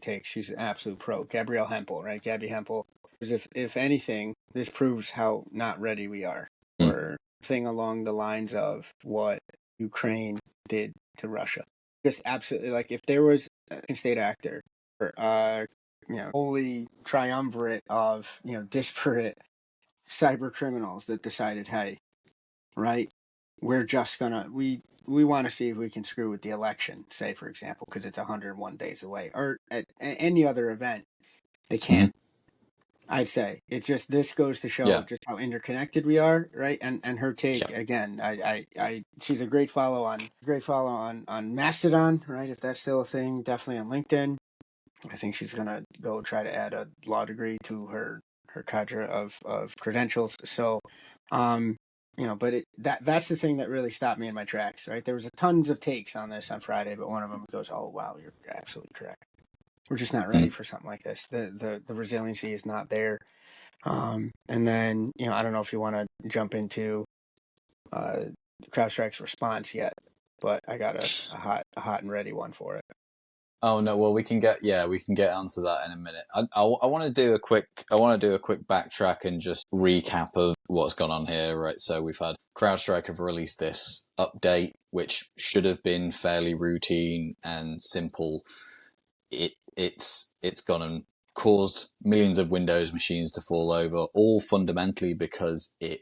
Speaker 2: takes. She's an absolute pro. Gabrielle Hempel, right? Gabby Hempel. Because if anything, this proves how not ready we are for thing along the lines of what Ukraine did to Russia. Just absolutely, like, if there was a state actor or holy triumvirate of disparate cyber criminals that decided, hey, right, we're just gonna we want to see if we can screw with the election, say, for example, because it's 101 days away, or at any other event, they can't. I'd say this goes to show just how interconnected we are, right? And her take again, she's a great follow on Mastodon, right? If that's still a thing, definitely on LinkedIn. I think she's gonna go try to add a law degree to her cadre of credentials. So, but that's the thing that really stopped me in my tracks, right? There was tons of takes on this on Friday, but one of them goes, "Oh wow, you're absolutely correct. We're just not ready for something like this. The resiliency is not there." And then I don't know if you want to jump into CrowdStrike's response yet, but I got a hot and ready one for it.
Speaker 1: Oh no, well we can get onto that in a minute. I want to do a quick backtrack and just recap of what's gone on here, right? So we've had CrowdStrike have released this update, which should have been fairly routine and simple. It's gone and caused millions of Windows machines to fall over, all fundamentally because it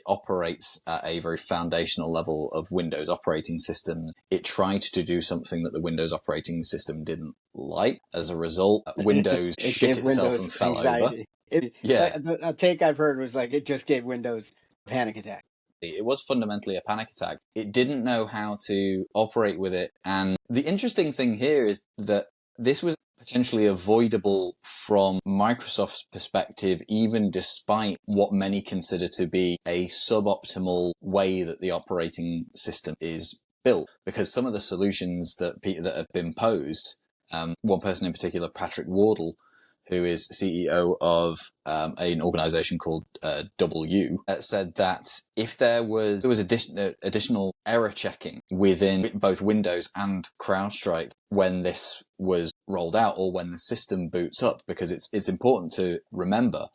Speaker 1: operates at a very foundational level of Windows operating systems. It tried to do something that the Windows operating system didn't like. As a result, Windows
Speaker 2: It
Speaker 1: shit
Speaker 2: gave
Speaker 1: itself
Speaker 2: Windows
Speaker 1: and fell
Speaker 2: anxiety.
Speaker 1: over. Yeah.
Speaker 2: A take I've heard was like, it just gave Windows a panic attack.
Speaker 1: It was fundamentally a panic attack. It didn't know how to operate with it. And the interesting thing here is that this was potentially avoidable from Microsoft's perspective, even despite what many consider to be a suboptimal way that the operating system is built. Because some of the solutions that have been posed, one person in particular, Patrick Wardle, who is CEO of an organization called W, said that if there was additional error checking within both Windows and CrowdStrike when this was rolled out or when the system boots up, because it's important to remember,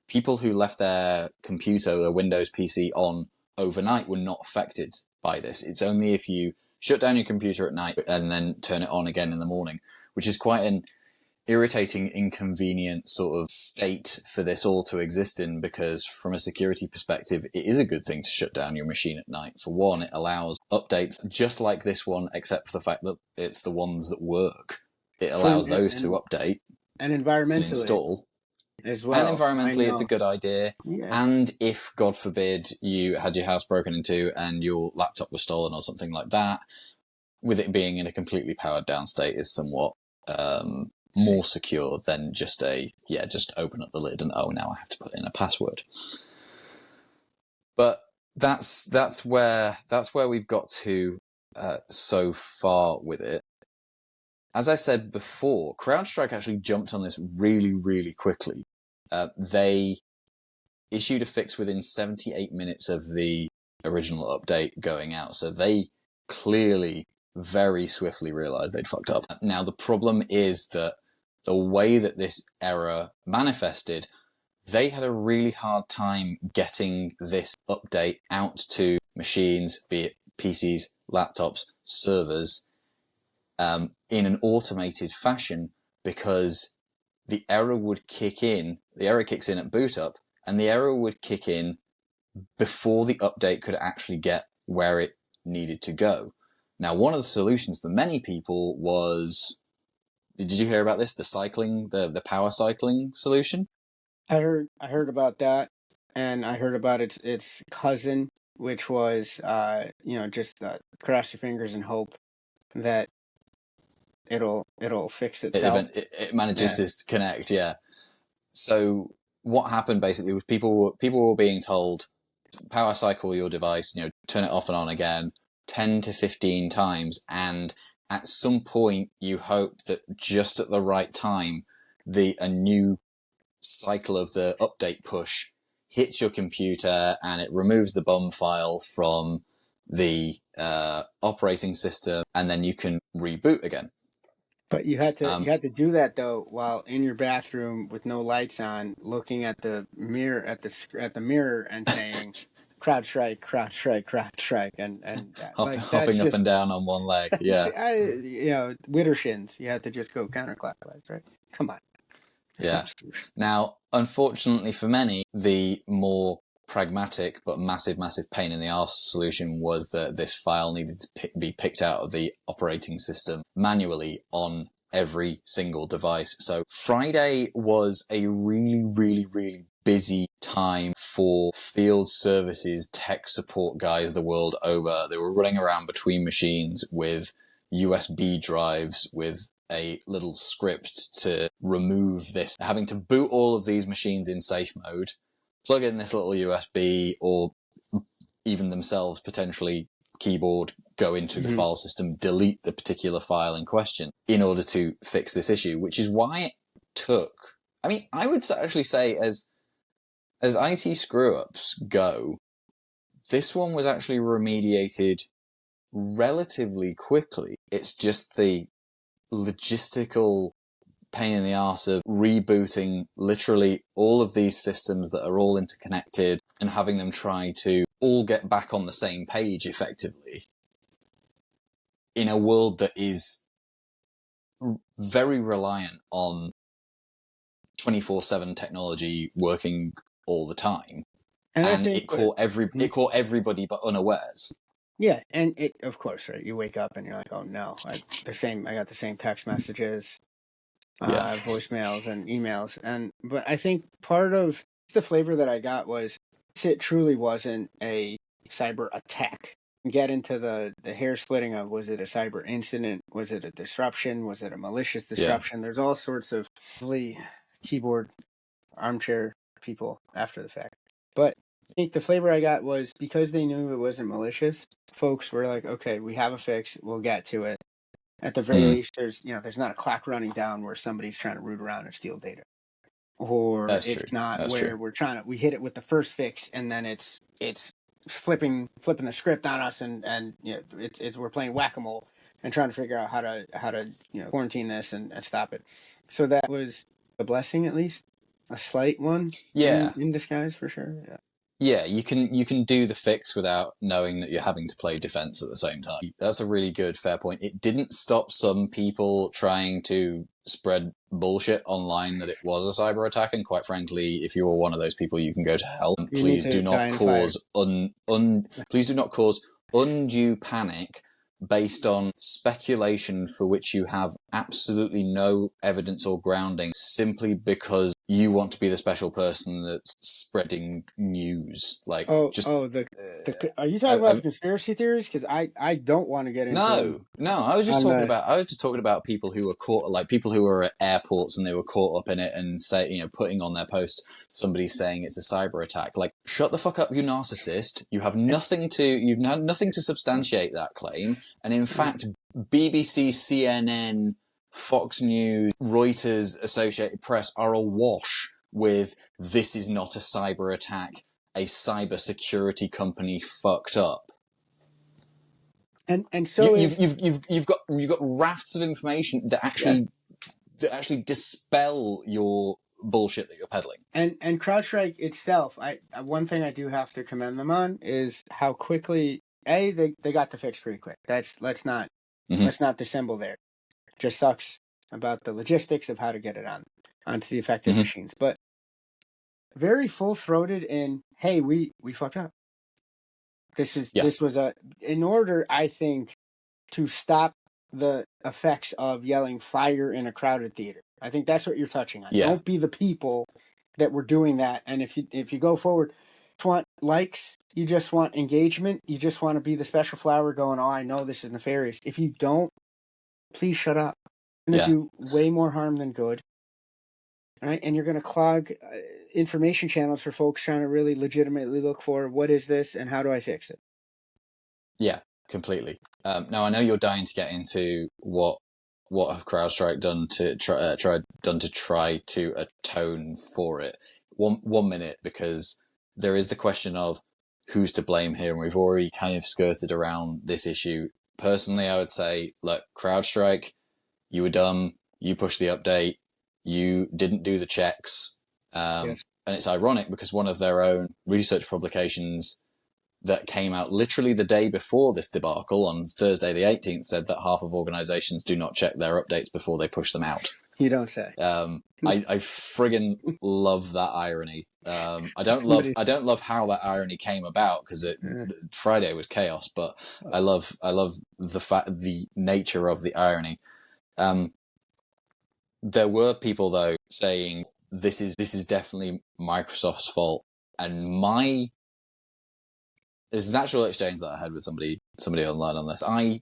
Speaker 1: people who left their computer, their Windows PC on overnight were not affected by this. It's only if you shut down your computer at night and then turn it on again in the morning, which is quite an irritating, inconvenient sort of state for this all to exist in, because from a security perspective, it is a good thing to shut down your machine at night. For one, it allows updates just like this one, except for the fact that it's the ones that work. It allows those to update
Speaker 2: and environmentally
Speaker 1: and install.
Speaker 2: As well.
Speaker 1: And environmentally, it's a good idea.
Speaker 2: Yeah.
Speaker 1: And if, God forbid, you had your house broken into and your laptop was stolen or something like that, with it being in a completely powered down state, is somewhat more secure than just open up the lid and now I have to put in a password. But that's where we've got to so far with it. As I said before, CrowdStrike actually jumped on this really, really quickly. They issued a fix within 78 minutes of the original update going out, so they clearly very swiftly realized they'd fucked up. Now, the problem is that the way that this error manifested, they had a really hard time getting this update out to machines, be it PCs, laptops, servers, in an automated fashion, because the error kicks in at boot up, and the error would kick in before the update could actually get where it needed to go. Now, one of the solutions for many people was, did you hear about this? The power cycling solution?
Speaker 2: I heard about that, and I heard about its cousin, which was just cross your fingers and hope that it'll fix itself.
Speaker 1: It manages to connect, yeah. So what happened basically was people were being told, power cycle your device, turn it off and on again 10 to 15 times, and at some point you hope that just at the right time a new cycle of the update push hits your computer and it removes the bum file from the operating system, and then you can reboot again.
Speaker 2: But you had to do that though while in your bathroom with no lights on, looking at the mirror and saying CrowdStrike, CrowdStrike, CrowdStrike, and
Speaker 1: hopping up and down on one leg. Yeah,
Speaker 2: Widdershins. You have to just go counterclockwise, right? Come on.
Speaker 1: Yeah. Now, unfortunately for many, the more pragmatic but massive pain in the arse solution was that this file needed to be picked out of the operating system manually on every single device. So Friday was a really, really, really busy time for field services, tech support guys the world over. They were running around between machines with USB drives with a little script to remove this, having to boot all of these machines in safe mode, plug in this little USB, or even themselves potentially keyboard, go into the file system, delete the particular file in question in order to fix this issue, which is why it took, I would actually say as IT screw-ups go, this one was actually remediated relatively quickly. It's just the logistical pain in the arse of rebooting literally all of these systems that are all interconnected and having them try to all get back on the same page effectively in a world that is very reliant on 24/7 technology working all the time.
Speaker 2: And I
Speaker 1: And
Speaker 2: think
Speaker 1: it caught everybody but unawares.
Speaker 2: yeah, and it, of course, right. You wake up and you're like, oh no, I got the same text messages,
Speaker 1: Yeah.
Speaker 2: voicemails and emails, but I think part of the flavor that I got was it truly wasn't a cyber attack. Get into the hair splitting of, was it a cyber incident? Was it a disruption? Was it a malicious
Speaker 1: Yeah.
Speaker 2: disruption? There's all sorts of keyboard armchair people after the fact. But I think the flavor I got was because they knew it wasn't malicious, folks were like, okay, we have a fix, we'll get to it. At the very least, there's not a clock running down where somebody's trying to root around and steal data. Or
Speaker 1: That's true.
Speaker 2: it's not
Speaker 1: That's
Speaker 2: where
Speaker 1: true.
Speaker 2: we hit it with the first fix and then it's flipping the script on us and it's we're playing whack-a-mole and trying to figure out how to quarantine this and stop it. So that was a blessing, at least a slight one
Speaker 1: Yeah.
Speaker 2: in disguise, for sure. Yeah.
Speaker 1: Yeah, you can do the fix without knowing that you're having to play defense at the same time. That's a really good, fair point. It didn't stop some people trying to spread bullshit online that it was a cyber attack, and quite frankly, if you were one of those people, you can go to hell. Please do not cause please do not cause undue panic based on speculation for which you have absolutely no evidence or grounding, simply because you want to be the special person that's spreading news. Like,
Speaker 2: are you talking about conspiracy theories? Because I don't want to get into them.
Speaker 1: No. I was just talking about people who were caught, like people who were at airports and they were caught up in it and putting on their posts somebody saying it's a cyber attack. Like, shut the fuck up, you narcissist. You've had nothing to substantiate that claim. And in fact, BBC, CNN, Fox News, Reuters, Associated Press are awash with "this is not a cyber attack, a cybersecurity company fucked up."
Speaker 2: And so
Speaker 1: you've got rafts of information that actually dispel your bullshit that you're peddling.
Speaker 2: And Crowdstrike itself, one thing I do have to commend them on is how quickly they got the fix pretty quick. Let's not dissemble there. Just sucks about the logistics of how to get it onto the affected machines. But very full-throated in, hey, we fucked up. This was in order, I think, to stop the effects of yelling fire in a crowded theater. I think that's what you're touching on.
Speaker 1: Yeah.
Speaker 2: Don't be the people that were doing that. And if you go forward, you just want likes, you just want engagement, you just want to be the special flower going, oh, I know this is nefarious. If you don't, please shut up. You're going to do way more harm than good. Right? And you're going to clog information channels for folks trying to really legitimately look for what is this and how do I fix it?
Speaker 1: Yeah, completely. Now, I know you're dying to get into what have CrowdStrike done to try to atone for it. One minute, because there is the question of who's to blame here, and we've already kind of skirted around this issue. Personally, I would say, look, CrowdStrike, you were dumb. You pushed the update. You didn't do the checks.
Speaker 2: Yes.
Speaker 1: And it's ironic because one of their own research publications that came out literally the day before this debacle on Thursday the 18th said that half of organizations do not check their updates before they push them out.
Speaker 2: You don't say.
Speaker 1: I friggin' love that irony. I don't love how that irony came about because Friday was chaos, but I love the nature of the irony. There were people though saying this is definitely Microsoft's fault, and there's an actual exchange that I had with somebody online on this. I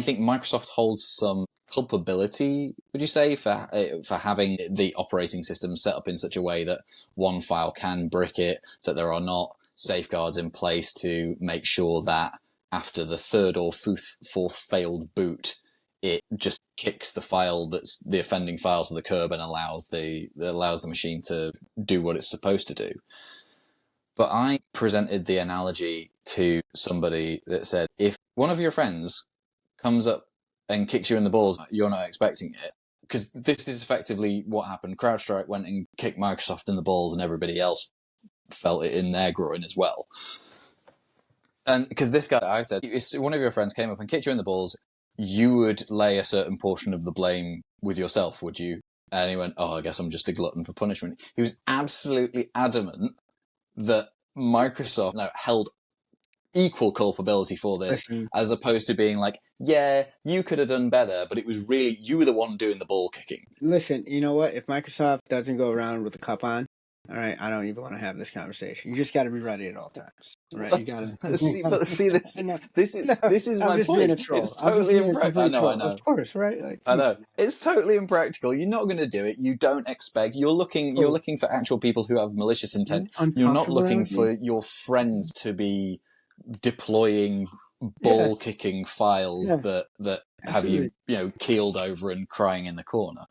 Speaker 1: think Microsoft holds some culpability, would you say, for having the operating system set up in such a way that one file can brick it, that there are not safeguards in place to make sure that after the third or fourth failed boot, it just kicks the file that's the offending file to the curb and allows the machine to do what it's supposed to do. But I presented the analogy to somebody that said, if one of your friends comes up and kicks you in the balls, you're not expecting it. Because this is effectively what happened. CrowdStrike went and kicked Microsoft in the balls, and everybody else felt it in their groin as well. And because this guy, I said, if one of your friends came up and kicked you in the balls, you would lay a certain portion of the blame with yourself, would you? And he went, oh, I guess I'm just a glutton for punishment. He was absolutely adamant that Microsoft held equal culpability for this,
Speaker 2: Listen,
Speaker 1: as opposed to being like, yeah, you could have done better, but it was really, you were the one doing the ball kicking.
Speaker 2: listen, you know what? If Microsoft doesn't go around with a cup on, all right, I don't even want to have this conversation. You just got to be ready at all times, all right? You got to.
Speaker 1: see, this,
Speaker 2: No,
Speaker 1: this is
Speaker 2: I'm
Speaker 1: my
Speaker 2: just being a
Speaker 1: point.
Speaker 2: troll.
Speaker 1: It's
Speaker 2: I'm just
Speaker 1: totally
Speaker 2: being a
Speaker 1: impractical.
Speaker 2: complete troll. Of course, right? Like,
Speaker 1: I know. It's totally impractical. You're not going to do it. You don't expect. You're looking for actual people who have malicious intent. You're not
Speaker 2: uncomfortable
Speaker 1: looking
Speaker 2: with me.
Speaker 1: for your friends to be deploying
Speaker 2: Yeah,
Speaker 1: ball kicking files
Speaker 2: yeah,
Speaker 1: that have
Speaker 2: absolutely.
Speaker 1: you keeled over and crying in the corner.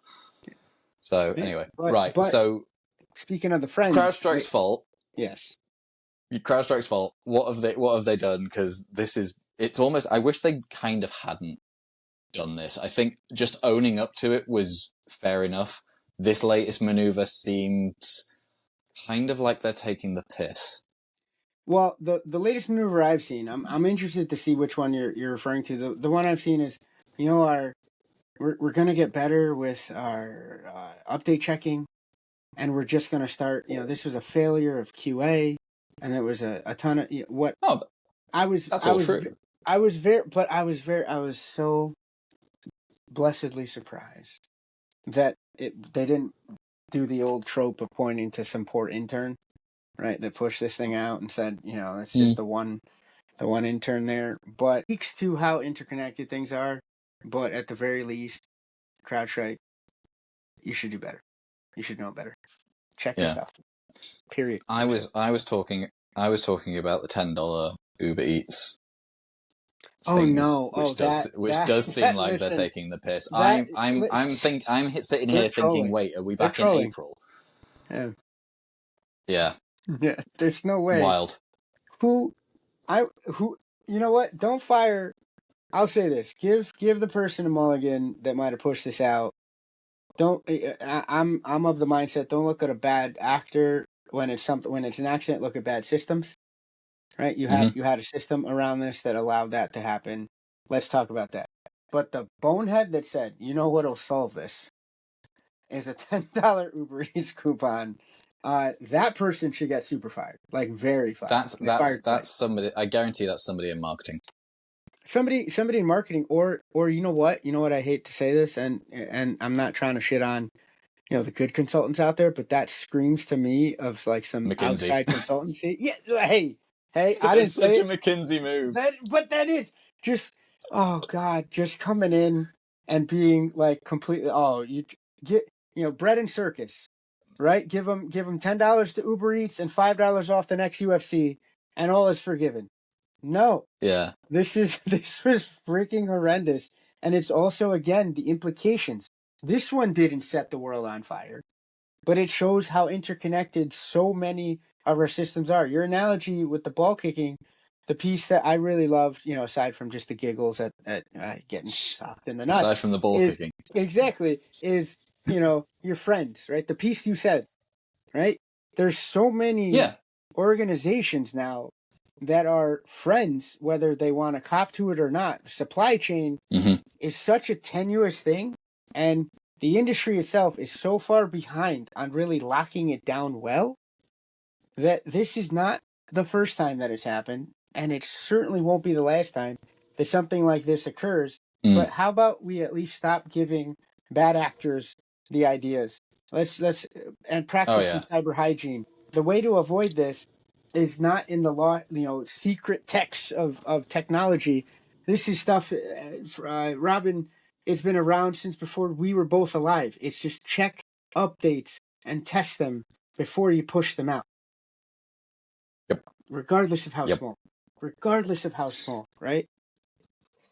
Speaker 1: So
Speaker 2: Yeah,
Speaker 1: anyway,
Speaker 2: but
Speaker 1: right. So
Speaker 2: speaking of the friends,
Speaker 1: CrowdStrike's
Speaker 2: right?
Speaker 1: fault.
Speaker 2: Yes.
Speaker 1: CrowdStrike's fault. What have they done? Because it's almost. I wish they kind of hadn't done this. I think just owning up to it was fair enough. This latest maneuver seems kind of like they're taking the piss.
Speaker 2: Well, the latest maneuver I've seen, I'm interested to see which one you're referring to. The one I've seen is, our we're gonna get better with our update checking, and we're just gonna start. This was a failure of QA, and there was a ton of what
Speaker 1: Oh,
Speaker 2: I was
Speaker 1: that's
Speaker 2: I
Speaker 1: all
Speaker 2: was
Speaker 1: true.
Speaker 2: I was very but I was so blessedly surprised that they didn't do the old trope of pointing to some poor intern, right? That pushed this thing out and said, it's just
Speaker 1: Mm.
Speaker 2: the one intern there. But it speaks to how interconnected things are. But at the very least, CrowdStrike, you should do better. You should know better. Check your
Speaker 1: Yeah,
Speaker 2: stuff. Period.
Speaker 1: I
Speaker 2: That's it.
Speaker 1: was I was talking about the $10 Uber Eats
Speaker 2: Oh
Speaker 1: things,
Speaker 2: no! Oh,
Speaker 1: which does seem
Speaker 2: that.
Speaker 1: like they're
Speaker 2: Listen,
Speaker 1: taking the piss.
Speaker 2: that
Speaker 1: Sitting
Speaker 2: they're
Speaker 1: here thinking,
Speaker 2: trolling.
Speaker 1: wait, are we
Speaker 2: They're
Speaker 1: back in
Speaker 2: trolling.
Speaker 1: April?
Speaker 2: Yeah.
Speaker 1: Yeah,
Speaker 2: Yeah. There's no way.
Speaker 1: wild.
Speaker 2: Who who? You know what? Don't fire. I'll say this: give the person a mulligan that might have pushed this out. Don't. I'm of the mindset. Don't look at a bad actor when it's something when it's an accident. Look at bad systems. Right? You
Speaker 1: Hmm.
Speaker 2: had a system around this that allowed that to happen. Let's talk about that. But the bonehead that said, what'll solve this is a $10 Uber Eats coupon. That person should get super fired, like very fired, like fired quick.
Speaker 1: That's somebody. I guarantee that's somebody in marketing.
Speaker 2: Somebody in marketing, or you know what I hate to say this, and I'm not trying to shit on the good consultants out there, but that screams to me of like some
Speaker 1: McKinsey.
Speaker 2: outside consultancy. Yeah, hey, I
Speaker 1: It's
Speaker 2: didn't say
Speaker 1: such a
Speaker 2: it.
Speaker 1: McKinsey move.
Speaker 2: But that is just, oh God, just coming in and being like completely, oh, you get, bread and circus, right? Give them $10 to Uber Eats and $5 off the next UFC, and all is forgiven. No,
Speaker 1: Yeah.
Speaker 2: this was freaking horrendous, and it's also again the implications. This one didn't set the world on fire, but it shows how interconnected so many of our systems are. Your analogy with the ball kicking, the piece that I really loved, aside from just the giggles at getting socked in the
Speaker 1: Aside
Speaker 2: nuts,
Speaker 1: from the ball
Speaker 2: is
Speaker 1: kicking.
Speaker 2: exactly is your friends, right? The piece you said, right? There's so many
Speaker 1: Yeah.
Speaker 2: organizations now that are friends, whether they want to cop to it or not. The supply chain
Speaker 1: Hmm.
Speaker 2: is such a tenuous thing, and the industry itself is so far behind on really locking it down well that this is not the first time that it's happened, and it certainly won't be the last time that something like this occurs.
Speaker 1: Mm.
Speaker 2: But how about we at least stop giving bad actors the ideas? Let's and
Speaker 1: Oh
Speaker 2: practice some
Speaker 1: yeah.
Speaker 2: cyber hygiene. The way to avoid this is not in the law, secret texts of technology. This is stuff, Robin. It's been around since before we were both alive. It's just check updates and test them before you push them out,
Speaker 1: Yep.
Speaker 2: regardless of how
Speaker 1: Yep.
Speaker 2: small. Regardless of how small, right?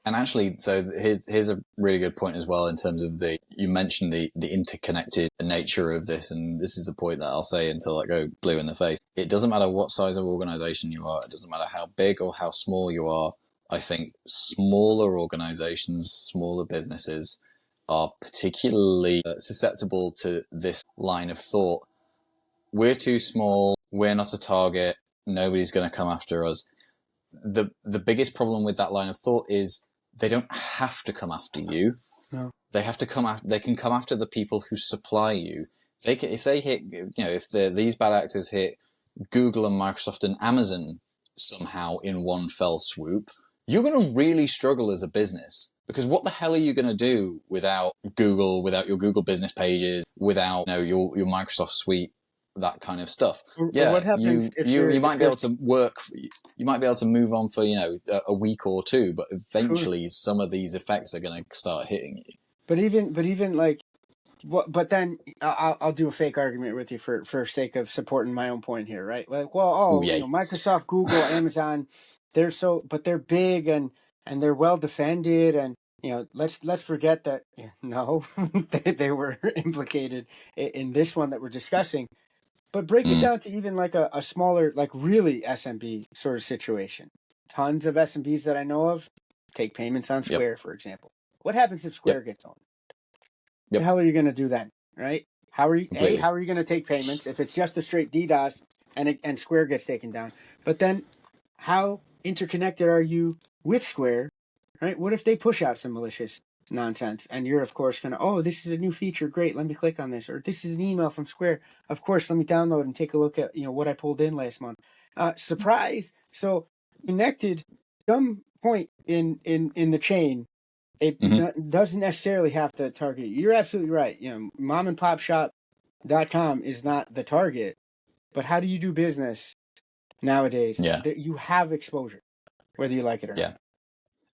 Speaker 1: And actually, so here's a really good point as well in terms of you mentioned the interconnected nature of this, and this is the point that I'll say until I go blue in the face. It doesn't matter what size of organization you are. It doesn't matter how big or how small you are. I think smaller organizations, smaller businesses are particularly susceptible to this line of thought. We're too small. We're not a target. Nobody's going to come after us. The biggest problem with that line of thought is they don't have to come after you.
Speaker 2: No.
Speaker 1: They have to come after. They can come after the people who supply you. They can, if they hit, if these bad actors hit Google and Microsoft and Amazon somehow in one fell swoop, you're going to really struggle as a business, because what the hell are you going to do without Google, without your Google business pages, without your Microsoft suite, that kind of stuff?
Speaker 2: Or
Speaker 1: Yeah,
Speaker 2: what happens
Speaker 1: you might be able to work. You might be able to move on for a week or two, but eventually some of these effects are going to start hitting you.
Speaker 2: But even like, what? But then I'll do a fake argument with you for sake of supporting my own point here, right? Like, well, Microsoft, Google, Amazon, but they're big and they're well defended, and let's forget that no, they were implicated in this one that we're discussing. But break it down to even like a smaller, like really SMB sort of situation. Tons of SMBs that I know of take payments on Square, for example. What happens if Square gets owned? The hell are you going to do then, right? How are you going to take payments if it's just a straight DDoS and Square gets taken down? But then how interconnected are you with Square, right? What if they push out some malicious nonsense and you're of course going to, this is a new feature, great, let me click on this, or this is an email from Square, of course, let me download and take a look at what I pulled in last month. Surprise. So connected some point in the chain. It doesn't necessarily have to target you. You're absolutely right. Momandpopshop.com is not the target, but how do you do business nowadays? You have exposure, whether you like it or not.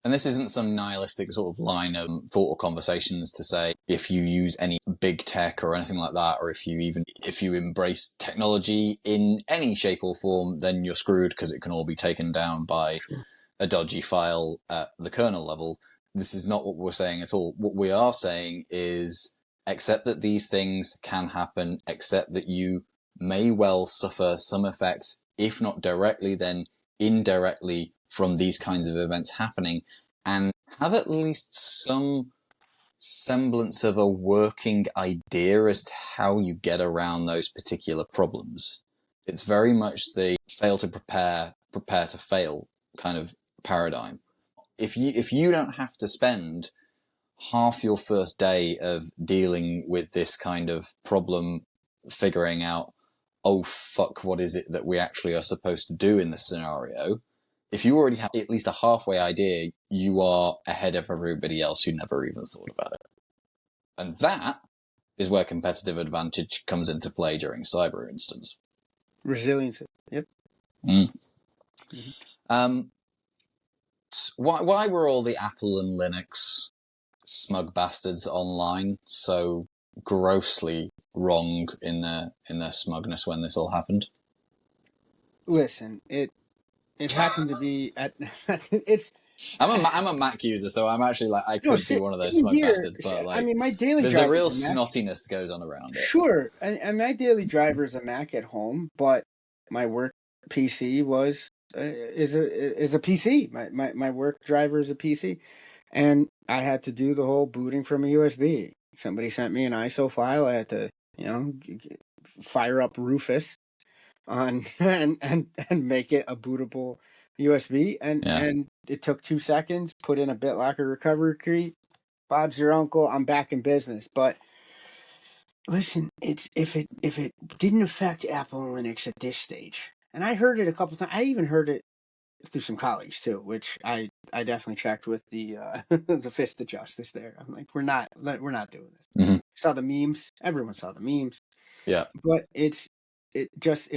Speaker 1: And this isn't some nihilistic sort of line of thought or conversations to say if you use any big tech or anything like that, or if you embrace technology in any shape or form, then you're screwed because it can all be taken down by a dodgy file at the kernel level. This is not what we're saying at all. What we are saying is accept that these things can happen, accept that you may well suffer some effects, if not directly, then indirectly from these kinds of events happening, and have at least some semblance of a working idea as to how you get around those particular problems. It's very much the fail to prepare to fail kind of paradigm. If you don't have to spend half your first day of dealing with this kind of problem, figuring out, oh fuck, what is it that we actually are supposed to do in this scenario? If you already have at least a halfway idea, you are ahead of everybody else who never even thought about it. And that is where competitive advantage comes into play during cyber instance.
Speaker 2: Resilience. Yep.
Speaker 1: Why were all the Apple and Linux smug bastards online so grossly wrong in their smugness when this all happened?
Speaker 2: Listen, it happened to be at it's.
Speaker 1: I'm a Mac user, so I'm actually like I could be one of those smug bastards, but like
Speaker 2: my daily
Speaker 1: there's a real snottiness goes on around it.
Speaker 2: Sure, and my daily driver is a Mac at home, but my work PC is a PC. My work driver is a PC, and I had to do the whole booting from a USB. Somebody sent me an ISO file. I had to fire up Rufus on and make it a bootable USB, and it took 2 seconds. Put in a BitLocker recovery key. Bob's your uncle. I'm back in business. But listen, it's if it didn't affect Apple and Linux at this stage, and I heard it a couple times. I even heard it through some colleagues too, which I definitely checked with the the fist of justice there. I'm like, we're not doing this.
Speaker 1: Mm-hmm.
Speaker 2: Saw the memes. Everyone saw the memes.
Speaker 1: Yeah.
Speaker 2: But it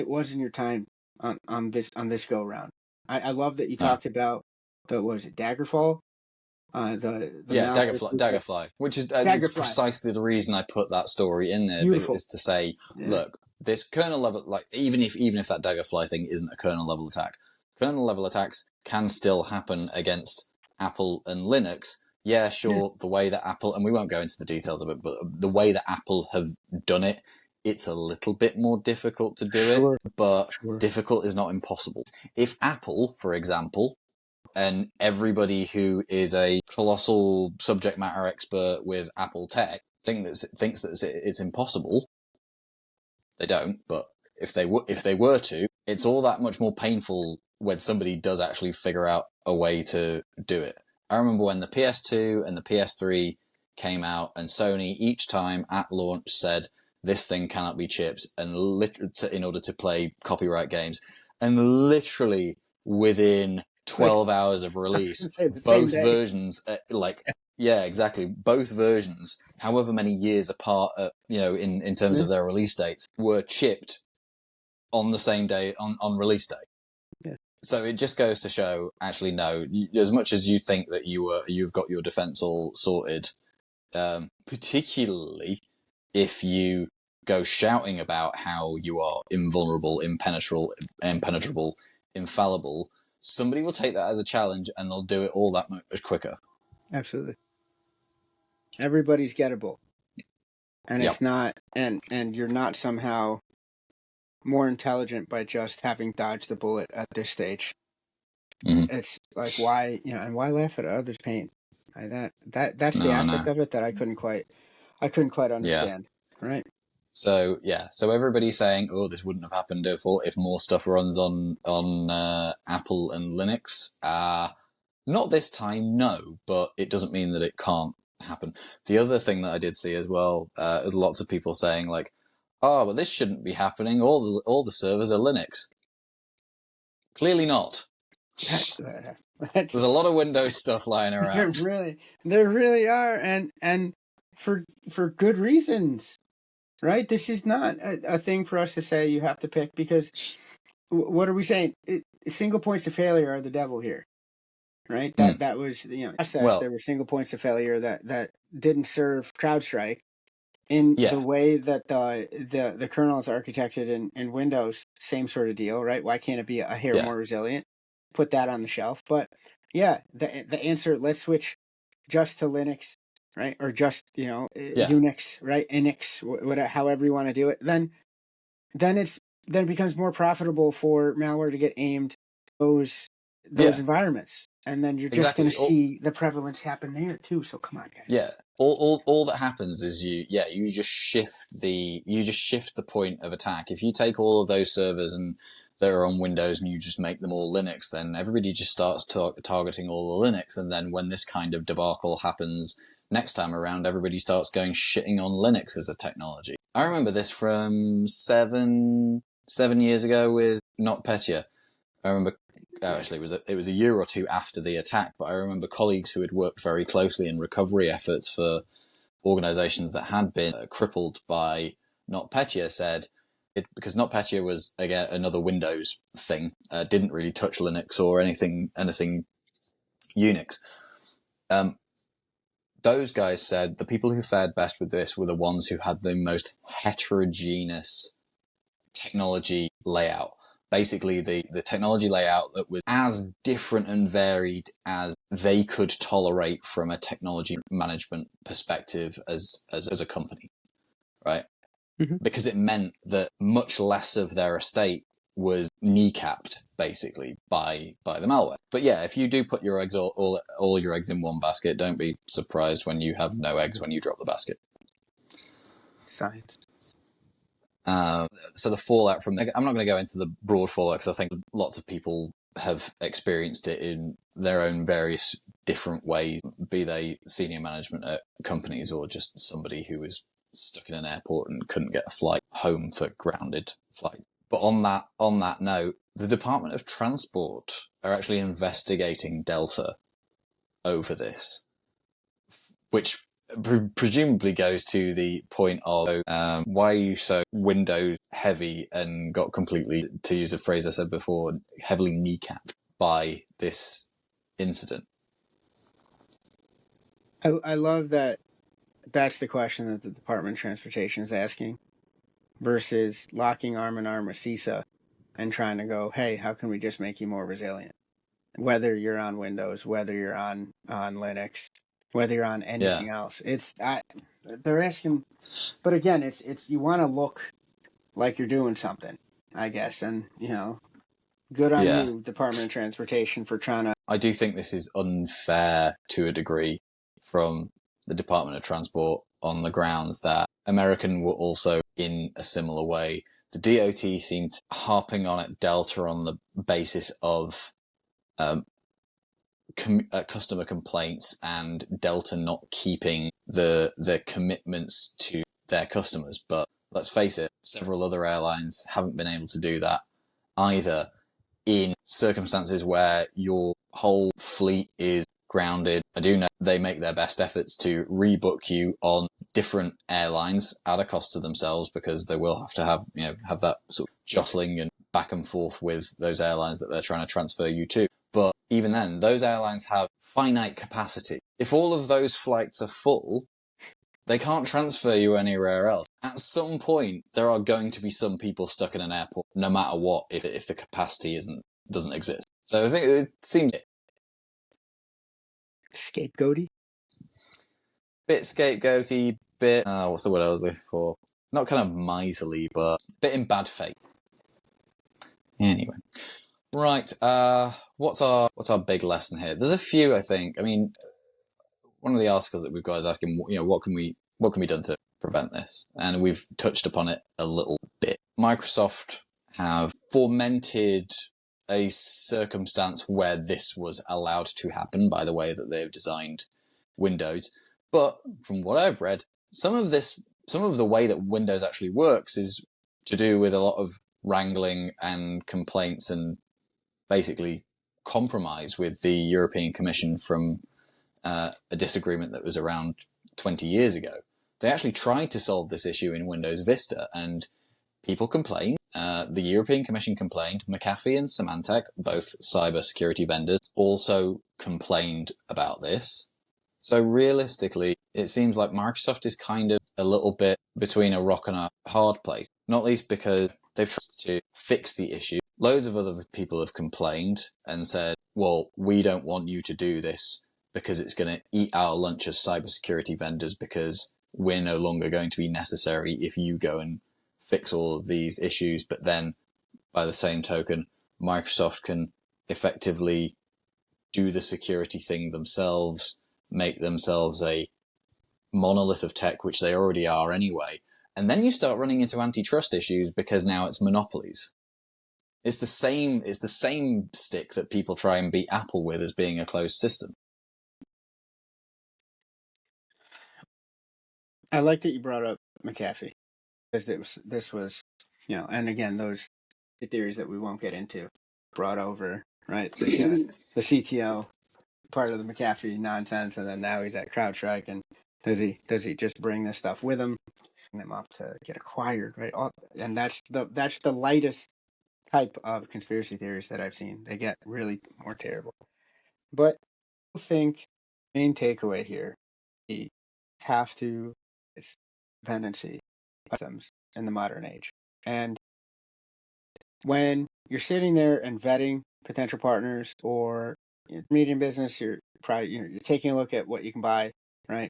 Speaker 2: wasn't your time on this go around. I love that you talked about Daggerfall?
Speaker 1: Daggerfly, which is it's precisely the reason I put that story in there. Is to say, look, this kernel level, like even if that Daggerfly thing isn't a kernel level attack, kernel level attacks can still happen against Apple and Linux, yeah, sure, the way that Apple, and we won't go into the details of it, but the way that Apple have done it, it's a little bit more difficult to do it, but difficult is not impossible. If Apple, for example, and everybody who is a colossal subject matter expert with Apple tech thinks that it's impossible, they don't, but if they were to, it's all that much more painful when somebody does actually figure out a way to do it. I remember when the PS2 and the PS3 came out, and Sony each time at launch said this thing cannot be chipped, and in order to play copyright games, and literally within 12 hours of release, both versions, yeah, exactly. Both versions, however many years apart, in terms of their release dates, were chipped on the same day on release day.
Speaker 2: Yeah.
Speaker 1: So it just goes to show, actually, no. As much as you think that you've got your defense all sorted, particularly if you go shouting about how you are invulnerable, impenetrable, infallible, somebody will take that as a challenge and they'll do it all that much quicker.
Speaker 2: Absolutely. Everybody's gettable. And it's not, and you're not somehow more intelligent by just having dodged the bullet at this stage.
Speaker 1: Mm-hmm.
Speaker 2: It's like, why, and why laugh at others' pain? That's the aspect of it that I couldn't quite understand.
Speaker 1: Yeah.
Speaker 2: Right.
Speaker 1: So everybody's saying, "Oh, this wouldn't have happened if more stuff runs on Apple and Linux." Not this time, no, but it doesn't mean that it can't happen. The other thing that I did see as well, lots of people saying like, "Oh, but this shouldn't be happening. All the servers are Linux." Clearly not. There's a lot of Windows stuff lying around.
Speaker 2: There really are, and for good reasons. Right? This is not a thing for us to say you have to pick, because what are we saying? Single points of failure are the devil here, right? That was, there were single points of failure that didn't serve CrowdStrike in the way that the kernel is architected in Windows. Same sort of deal, right? Why can't it be a hair more resilient? Put that on the shelf. But yeah, the answer, let's switch just to Linux, right? Or just, Unix, right? Inix, whatever, however you want to do it. Then it becomes more profitable for malware to get aimed those environments. And then you're just going to see the prevalence happen there too. So come on, guys.
Speaker 1: Yeah. All that happens is you just shift the point of attack. If you take all of those servers and that are on Windows and you just make them all Linux, then everybody just starts targeting all the Linux. And then when this kind of debacle happens next time around, everybody starts shitting on Linux as a technology. I remember this from 7 years ago with NotPetya. I remember, actually, it was a year or two after the attack, but I remember colleagues who had worked very closely in recovery efforts for organizations that had been crippled by NotPetya said, because NotPetya was, again, another Windows thing, didn't really touch Linux or anything Unix. Those guys said the people who fared best with this were the ones who had the most heterogeneous technology layout. Basically, the technology layout that was as different and varied as they could tolerate from a technology management perspective as a company, right?
Speaker 2: Mm-hmm.
Speaker 1: Because it meant that much less of their estate was kneecapped, basically, by the malware. But yeah, if you do put your eggs all your eggs in one basket, don't be surprised when you have no eggs when you drop the basket.
Speaker 2: Science.
Speaker 1: So the fallout from... I'm not going to go into the broad fallout because I think lots of people have experienced it in their own various different ways, be they senior management at companies or just somebody who was stuck in an airport and couldn't get a flight home for grounded flight. But on that note, the Department of Transport are actually investigating Delta over this, which presumably goes to the point of why are you so Windows heavy and got completely, to use a phrase I said before, heavily kneecapped by this incident.
Speaker 2: I love that that's the question that the Department of Transportation is asking, versus locking arm in arm with CISA and trying to go, hey, how can we just make you more resilient? whether you're on Windows, whether you're on Linux, whether you're on anything else. They're asking, but again, it's you want to look like you're doing something, I guess, and good on
Speaker 1: Yeah.
Speaker 2: you, Department of Transportation, for trying to.
Speaker 1: I do think this is unfair to a degree from the Department of Transport on the grounds that American were also in a similar way. The DOT seemed harping on at Delta on the basis of customer complaints and Delta not keeping the commitments to their customers. But let's face it, several other airlines haven't been able to do that either, in circumstances where your whole fleet is grounded. I do know they make their best efforts to rebook you on different airlines at a cost to themselves, because they will have to have that sort of jostling and back and forth with those airlines that they're trying to transfer you to. But even then, those airlines have finite capacity. If all of those flights are full, they can't transfer you anywhere else. At some point, there are going to be some people stuck in an airport, no matter what, if the capacity doesn't exist. So I think it seems
Speaker 2: Scapegoaty?
Speaker 1: bit scapegoaty, bit what's the word I was looking for? Not kind of miserly, but a bit in bad faith. Anyway, right. What's our big lesson here? There's a few, I think. I mean, one of the articles that we've got is asking, what can be done to prevent this? And we've touched upon it a little bit. Microsoft have fomented a circumstance where this was allowed to happen by the way that they've designed Windows. But from what I've read, some of the way that Windows actually works is to do with a lot of wrangling and complaints and basically compromise with the European Commission from a disagreement that was around 20 years ago. They actually tried to solve this issue in Windows Vista, and people complained. The European Commission complained. McAfee and Symantec, both cybersecurity vendors, also complained about this. So realistically, it seems like Microsoft is kind of a little bit between a rock and a hard place, not least because they've tried to fix the issue. Loads of other people have complained and said, well, we don't want you to do this because it's going to eat our lunch as cybersecurity vendors, because we're no longer going to be necessary if you go and fix all of these issues. But then, by the same token, Microsoft can effectively do the security thing themselves, make themselves a monolith of tech, which they already are anyway. And then you start running into antitrust issues because now it's monopolies. It's the same stick that people try and beat Apple with as being a closed system.
Speaker 2: I like that you brought up McAfee, because this was, and again, those theories that we won't get into brought over, right? The CTO part of the McAfee nonsense, and then now he's at CrowdStrike, and does he just bring this stuff with him, bring them up to get acquired, right? And that's the lightest type of conspiracy theories that I've seen. They get really more terrible. But I think the main takeaway here, we have to is dependency systems in the modern age. And when you're sitting there and vetting potential partners, or medium business, you're probably you're taking a look at what you can buy, right?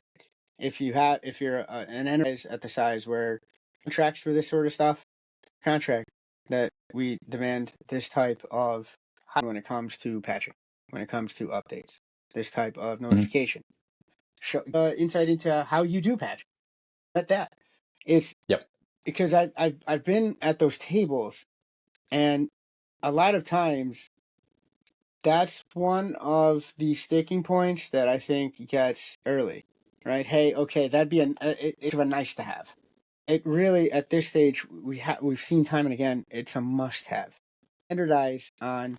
Speaker 2: If you're an enterprise at the size where contracts for this sort of stuff, contract that we demand this type of when it comes to patching, when it comes to updates, this type of notification, show insight into how you do patch. At that, it's
Speaker 1: Yep.
Speaker 2: because I've been at those tables, and a lot of times that's one of the sticking points that I think gets early, right? Hey, okay, that'd be it's a nice to have. It really, at this stage, we've seen time and again, it's a must have. Standardize on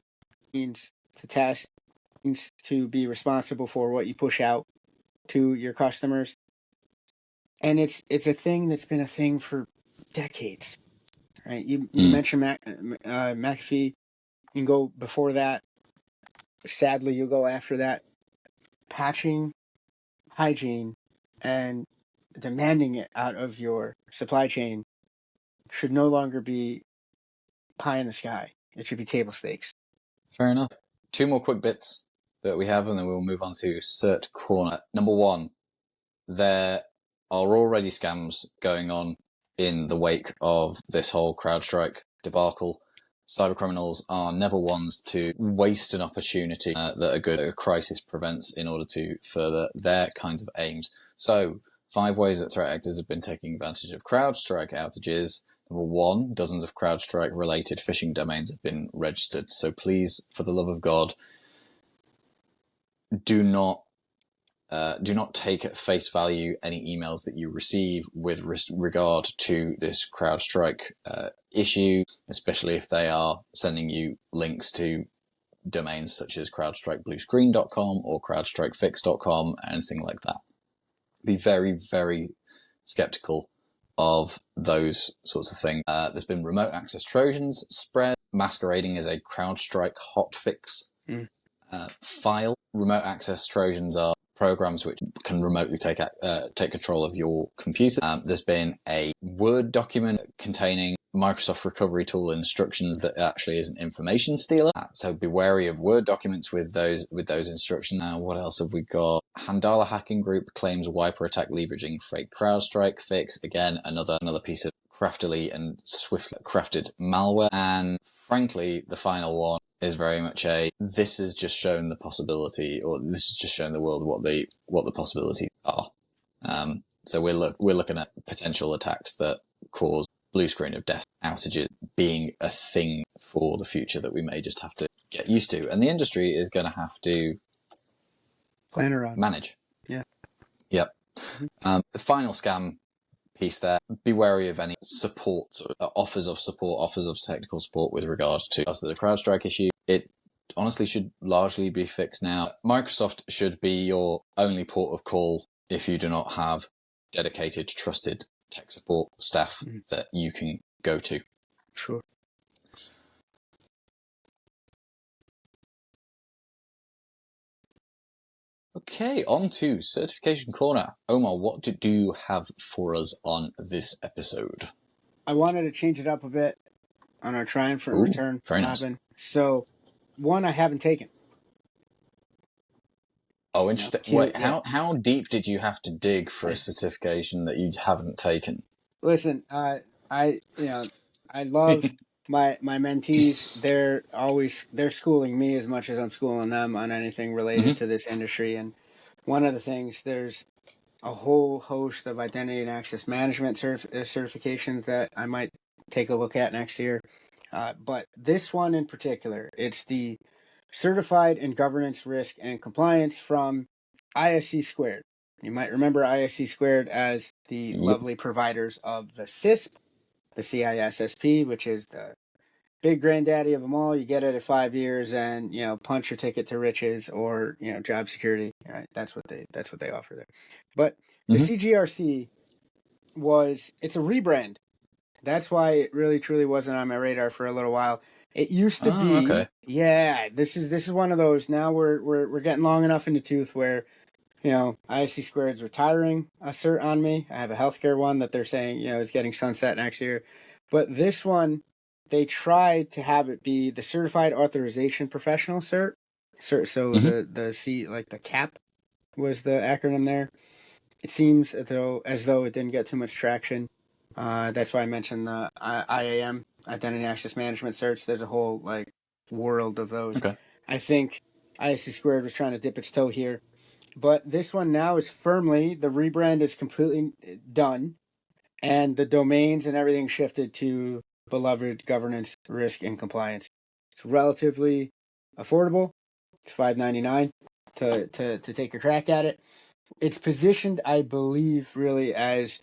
Speaker 2: means to test, means to be responsible for what you push out to your customers, and it's a thing that's been a thing for decades, right? You mentioned McAfee. You can go before that. Sadly, you'll go after that. Patching, hygiene, and demanding it out of your supply chain should no longer be pie in the sky. It should be table stakes.
Speaker 1: Fair enough. two more quick bits that we have, and then we'll move on to Cert Corner. Number one, there are already scams going on in the wake of this whole CrowdStrike debacle. Cybercriminals are never ones to waste an opportunity that a good crisis prevents in order to further their kinds of aims. So, 5 ways that threat actors have been taking advantage of CrowdStrike outages. Number one, dozens of CrowdStrike-related phishing domains have been registered. So please, for the love of God, do not take at face value any emails that you receive with regard to this CrowdStrike issue, especially if they are sending you links to domains such as CrowdStrikeBlueScreen.com or CrowdStrikeFix.com, anything like that. Be very, very skeptical of those sorts of things. There's been remote access Trojans spread, masquerading as a CrowdStrike hotfix file. Remote access Trojans are programs which can remotely take control of your computer. There's been a Word document containing Microsoft Recovery Tool instructions that actually is an information stealer. So be wary of Word documents with those instructions. Now, what else have we got? Handala Hacking Group claims wiper attack leveraging fake CrowdStrike fix. Again, another piece of craftily and swiftly crafted malware. And frankly, the final one is very much this has just shown the possibility, or this has just shown the world what the possibilities are. So we're looking at potential attacks that cause blue screen of death outages being a thing for the future that we may just have to get used to, and the industry is going to have to
Speaker 2: plan around,
Speaker 1: manage.
Speaker 2: Yeah.
Speaker 1: Yep. The final scam piece there, be wary of any support, offers of technical support with regards to the CrowdStrike issue. It honestly should largely be fixed now. Microsoft should be your only port of call if you do not have dedicated, trusted tech support staff that you can go to.
Speaker 2: Sure.
Speaker 1: Okay, on to Certification Corner. Omar, what do you have for us on this episode?
Speaker 2: I wanted to change it up a bit on our triumphant return.
Speaker 1: Very nice.
Speaker 2: So, one I haven't taken.
Speaker 1: Oh, interesting. Wait, how deep did you have to dig for a certification that you haven't taken?
Speaker 2: Listen, I love my mentees. They're schooling me as much as I'm schooling them on anything related to this industry. And one of the things, there's a whole host of identity and access management certifications that I might take a look at next year. But this one in particular, it's the Certified in Governance, Risk, and Compliance from ISC Squared. You might remember ISC Squared as the lovely providers of the CISP, the CISSP, which is the big granddaddy of them all. You get it at 5 years, and punch your ticket to riches, or job security. Right? That's what they offer there. But the CGRC it's a rebrand. That's why it really truly wasn't on my radar for a little while. It used to be,
Speaker 1: okay.
Speaker 2: Yeah. This is one of those. Now we're getting long enough in the tooth where, ISC Squared's retiring a cert on me. I have a healthcare one that they're saying is getting sunset next year, but this one they tried to have it be the Certified Authorization Professional cert. So the C, like the CAP was the acronym there. It seems as though it didn't get too much traction. That's why I mentioned the IAM, Identity and Access Management certs. There's a whole world of those.
Speaker 1: Okay.
Speaker 2: I think ISC Squared was trying to dip its toe here, but this one now is firmly, the rebrand is completely done, and the domains and everything shifted to beloved Governance, Risk, and Compliance. It's relatively affordable. It's $5.99 to take a crack at it. It's positioned, I believe, really as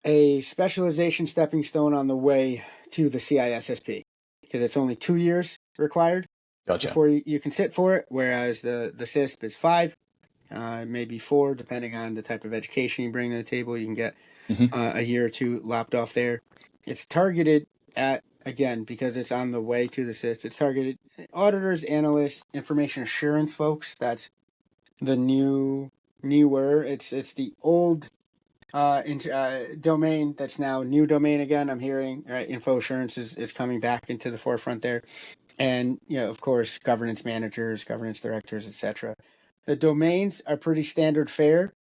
Speaker 2: a specialization stepping stone on the way to the CISSP, because it's only 2 years required before you can sit for it, whereas the CISP is 5, maybe 4, depending on the type of education you bring to the table. You can get a year or two lopped off there. It's targeted at, again, because it's on the way to the CISP, it's targeted auditors, analysts, information assurance folks. That's the newer. It's the old domain that's now new domain again. I'm hearing, right? Info assurance is coming back into the forefront there. and of course, governance managers, governance directors, etc. The domains are pretty standard fare.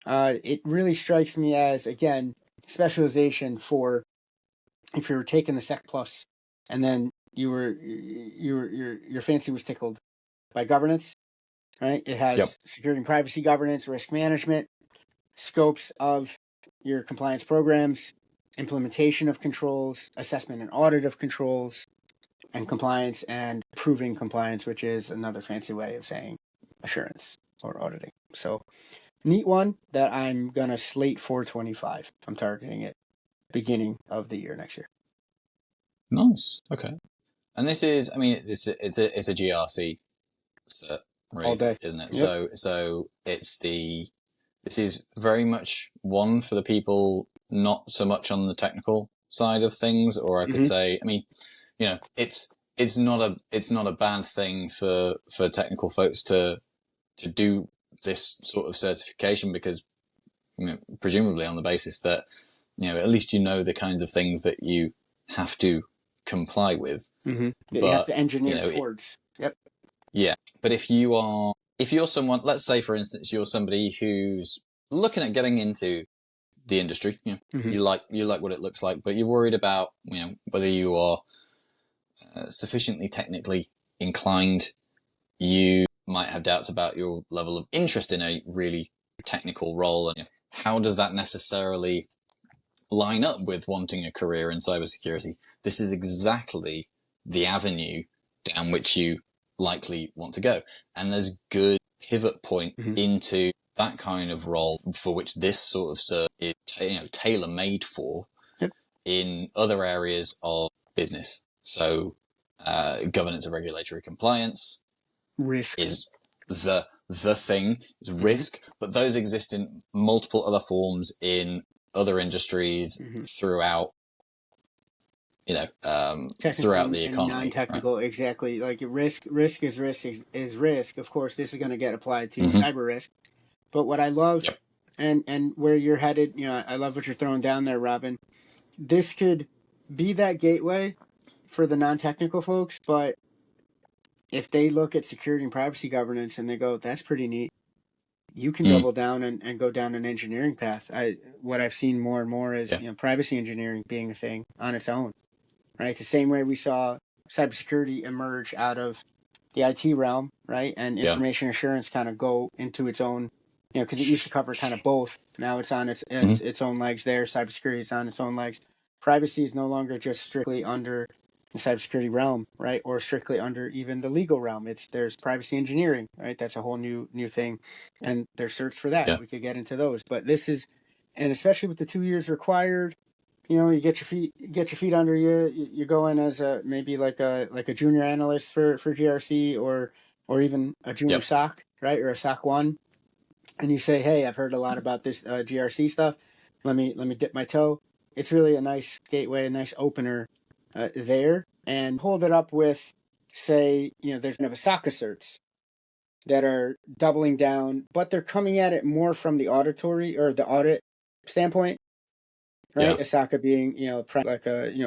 Speaker 2: It really strikes me as, again, specialization for if you were taking the Sec Plus, and then your fancy was tickled by governance, right? It
Speaker 1: Yep.
Speaker 2: has security and privacy governance, risk management, scopes of your compliance programs, implementation of controls, assessment and audit of controls, and compliance, and proving compliance, which is another fancy way of saying assurance or auditing. So neat one that I'm gonna slate for 25. I'm targeting it beginning of the year next year.
Speaker 1: Nice. Okay. And this is, I mean, it's a GRC cert,
Speaker 2: All
Speaker 1: really,
Speaker 2: day.
Speaker 1: isn't it?
Speaker 2: Yep.
Speaker 1: So this is very much one for the people not so much on the technical side of things, or I could say, I mean, it's not a bad thing for technical folks to do this sort of certification, because presumably on the basis that at least the kinds of things that you have to comply with.
Speaker 2: That you have
Speaker 1: But
Speaker 2: to engineer towards. Yep.
Speaker 1: Yeah. But if you're someone, let's say for instance, you're somebody who's looking at getting into the industry, you like what it looks like, but you're worried about, whether you are sufficiently technically inclined, you might have doubts about your level of interest in a really technical role. And how does that necessarily line up with wanting a career in cybersecurity? This is exactly the avenue down which you likely want to go. And there's good pivot point into that kind of role for which this sort of cert is tailor-made for in other areas of business. So governance and regulatory compliance
Speaker 2: Risk
Speaker 1: is the thing. It's risk, but those exist in multiple other forms in other industries throughout throughout the
Speaker 2: and
Speaker 1: economy.
Speaker 2: non-technical, right? Exactly. Like risk is risk. Of course, this is going to get applied to cyber risk. But what I love, and where you're headed, I love what you're throwing down there, Robin. This could be that gateway for the non-technical folks, but if they look at security and privacy governance and they go, that's pretty neat, you can double down and go down an engineering path. What I've seen more and more is privacy engineering being a thing on its own, right? The same way we saw cybersecurity emerge out of the IT realm, right? And information assurance kind of go into its own, because it used to cover kind of both. Now it's on its own legs there. Cybersecurity is on its own legs. Privacy is no longer just strictly under the cybersecurity realm, right? Or strictly under even the legal realm. There's privacy engineering, right? That's a whole new thing. And there's certs for that. We could get into those. But this is, and especially with the 2 years required, you get your feet under you. You go in as maybe like a junior analyst for GRC or even a junior SOC, right, or a SOC 1, and you say, hey, I've heard a lot about this GRC stuff. Let me dip my toe. It's really a nice gateway, a nice opener there, and hold it up with, say, there's kind of a SOC certs that are doubling down, but they're coming at it more from the auditory or the audit standpoint, right? Asaka being,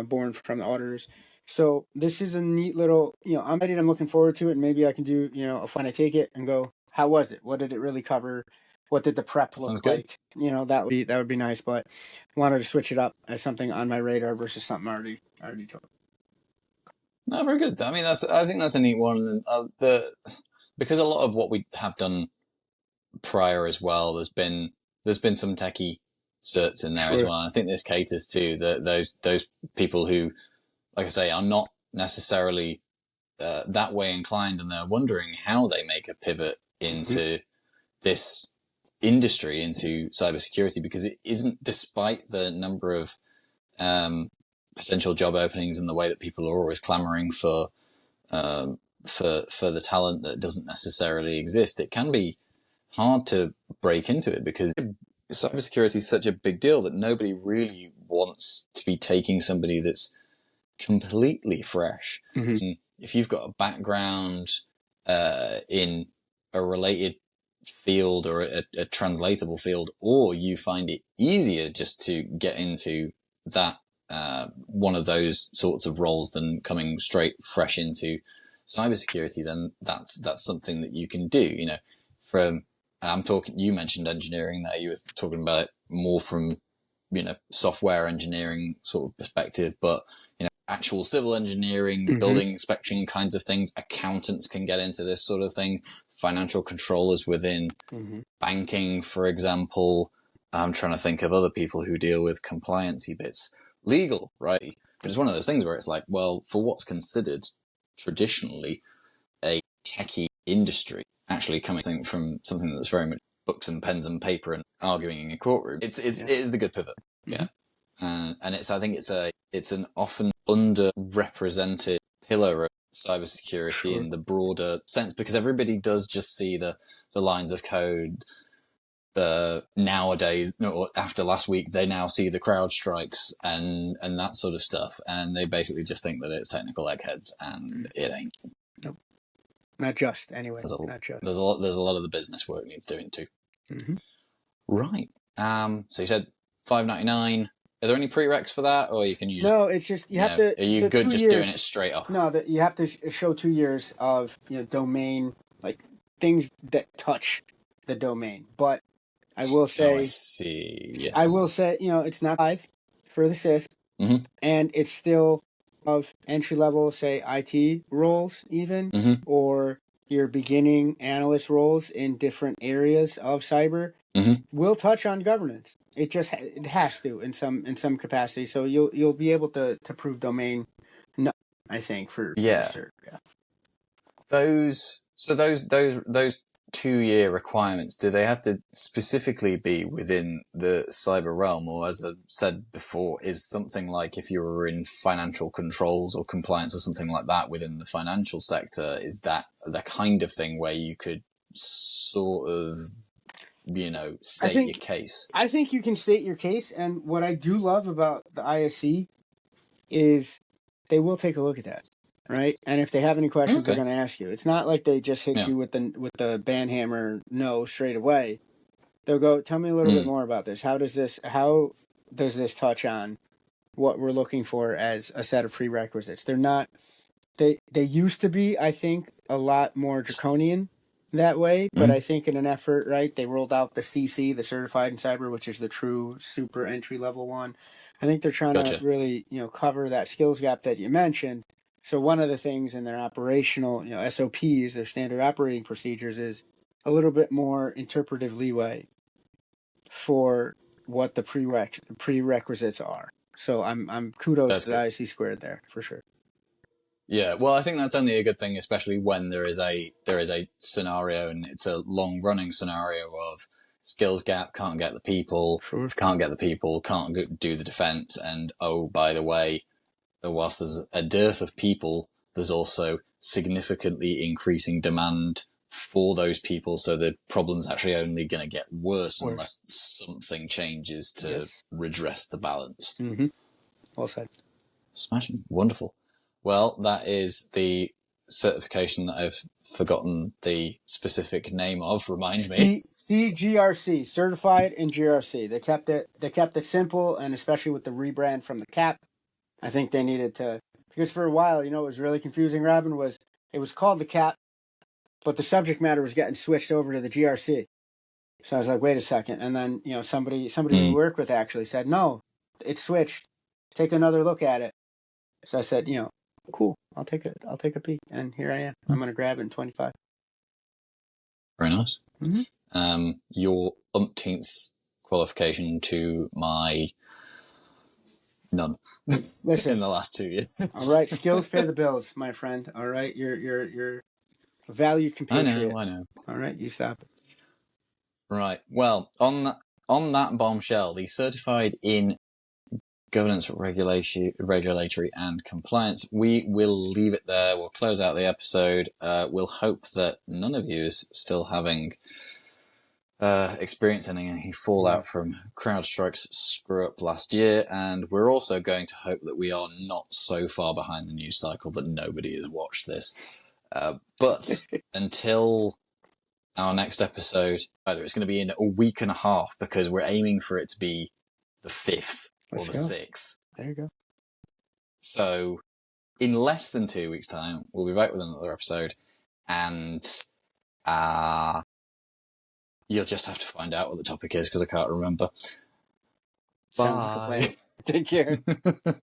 Speaker 2: born from the auditors. So this is a neat little, I'm ready. I'm looking forward to it. And maybe I can do, when I take it and go, how was it? What did it really cover? What did the prep look like? That would be nice. But wanted to switch it up as something on my radar versus something I already took.
Speaker 1: No, very good. I mean, I think that's a neat one. Because a lot of what we have done prior as well, there's been some techie certs in there as well. And I think this caters to those people who, like I say, are not necessarily that way inclined, and they're wondering how they make a pivot into this industry, into cybersecurity, because it isn't, despite the number of potential job openings and the way that people are always clamoring for the talent that doesn't necessarily exist, it can be hard to break into it, because cybersecurity is such a big deal that nobody really wants to be taking somebody that's completely fresh. If you've got a background in a related field or a translatable field, or you find it easier just to get into that one of those sorts of roles than coming straight fresh into cybersecurity, then that's something that you can do. You mentioned engineering there. You were talking about it more from, software engineering sort of perspective, but, actual civil engineering, building inspection kinds of things. Accountants can get into this sort of thing. Financial controllers within banking, for example. I'm trying to think of other people who deal with compliance-y bits. Legal, right? But it's one of those things where it's like, well, for what's considered traditionally a techie industry, actually coming from something that's very much books and pens and paper and arguing in a courtroom, it is the good pivot. Yeah. And I think it's an often underrepresented pillar of cybersecurity in the broader sense, because everybody does just see the lines of code. Nowadays, or after last week, they now see the Crowdstrikes and that sort of stuff, and they basically just think that it's technical eggheads, and it ain't.
Speaker 2: Nope. Not just, anyway.
Speaker 1: There's a lot of the business work needs doing too. Right. So you said $5.99. Are there any prereqs for that, or you can use?
Speaker 2: No, it's just you have to.
Speaker 1: Are you good just doing it straight off?
Speaker 2: No, that you have to show 2 years of domain, like things that touch the domain. But I will say,
Speaker 1: I see. Yes.
Speaker 2: I will say, it's not 5 for the CISP, and it's still of entry level, say IT roles, even or your beginning analyst roles in different areas of cyber. Will touch on governance. It has to in some capacity. So you'll be able to prove domain. No, I think for cert. Yeah.
Speaker 1: Those 2-year requirements, do they have to specifically be within the cyber realm, or, as I said before, is something like if you were in financial controls or compliance or something like that within the financial sector, is that the kind of thing where you could sort of state your case?
Speaker 2: I think you can state your case, and what I do love about the ISC is they will take a look at that, right? And if they have any questions, they're going to ask you. It's not like they just hit you with the band hammer no straight away. They'll go, tell me a little bit more about this. How does this touch on what we're looking for as a set of prerequisites? They're not. They used to be, I think, a lot more draconian that way, but I think in an effort, right, they rolled out the CC, the Certified in Cyber, which is the true super entry level one. I think they're trying to really, cover that skills gap that you mentioned. So one of the things in their operational, SOPs, their standard operating procedures, is a little bit more interpretive leeway for what the prerequisites are. So I'm kudos to the IC squared there for sure.
Speaker 1: Yeah, well, I think that's only a good thing, especially when there is a scenario, and it's a long running scenario of skills gap, can't get the people, can't get the people, can't do the defense, and oh, by the way, whilst there's a dearth of people, there's also significantly increasing demand for those people, so the problem's actually only going to get worse unless something changes to redress the balance.
Speaker 2: Well said.
Speaker 1: Smashing. Wonderful. Well, that is the certification that I've forgotten the specific name of. Remind me.
Speaker 2: CGRC, Certified in GRC. They kept it simple, and especially with the rebrand from the CAP, I think they needed to, because for a while, it was really confusing, Robin, it was called the CAP, but the subject matter was getting switched over to the GRC. So I was like, wait a second. And then, somebody we work with actually said, no, it's switched. Take another look at it. So I said, cool, I'll take a peek. And here I am. I'm going to grab it in 25.
Speaker 1: Very nice. Your umpteenth qualification to my none.
Speaker 2: Listen,
Speaker 1: in the last 2 years.
Speaker 2: All right, skills pay the bills, my friend. All right, you're a valued compatriot.
Speaker 1: I know.
Speaker 2: All right, you stop it.
Speaker 1: Right. Well, on that bombshell, the certified in governance, regulatory and compliance, we will leave it there. We'll close out the episode. We'll hope that none of you is still having experiencing any fallout from CrowdStrike's screw up last year, and we're also going to hope that we are not so far behind the news cycle that nobody has watched this. But until our next episode, either it's going to be in a week and a half, because we're aiming for it to be the 5th or the 6th.
Speaker 2: There you go.
Speaker 1: So in less than 2 weeks' time, we'll be back with another episode, and you'll just have to find out what the topic is because I can't remember.
Speaker 2: Sounds like a
Speaker 1: Bye.
Speaker 2: plan. Take care.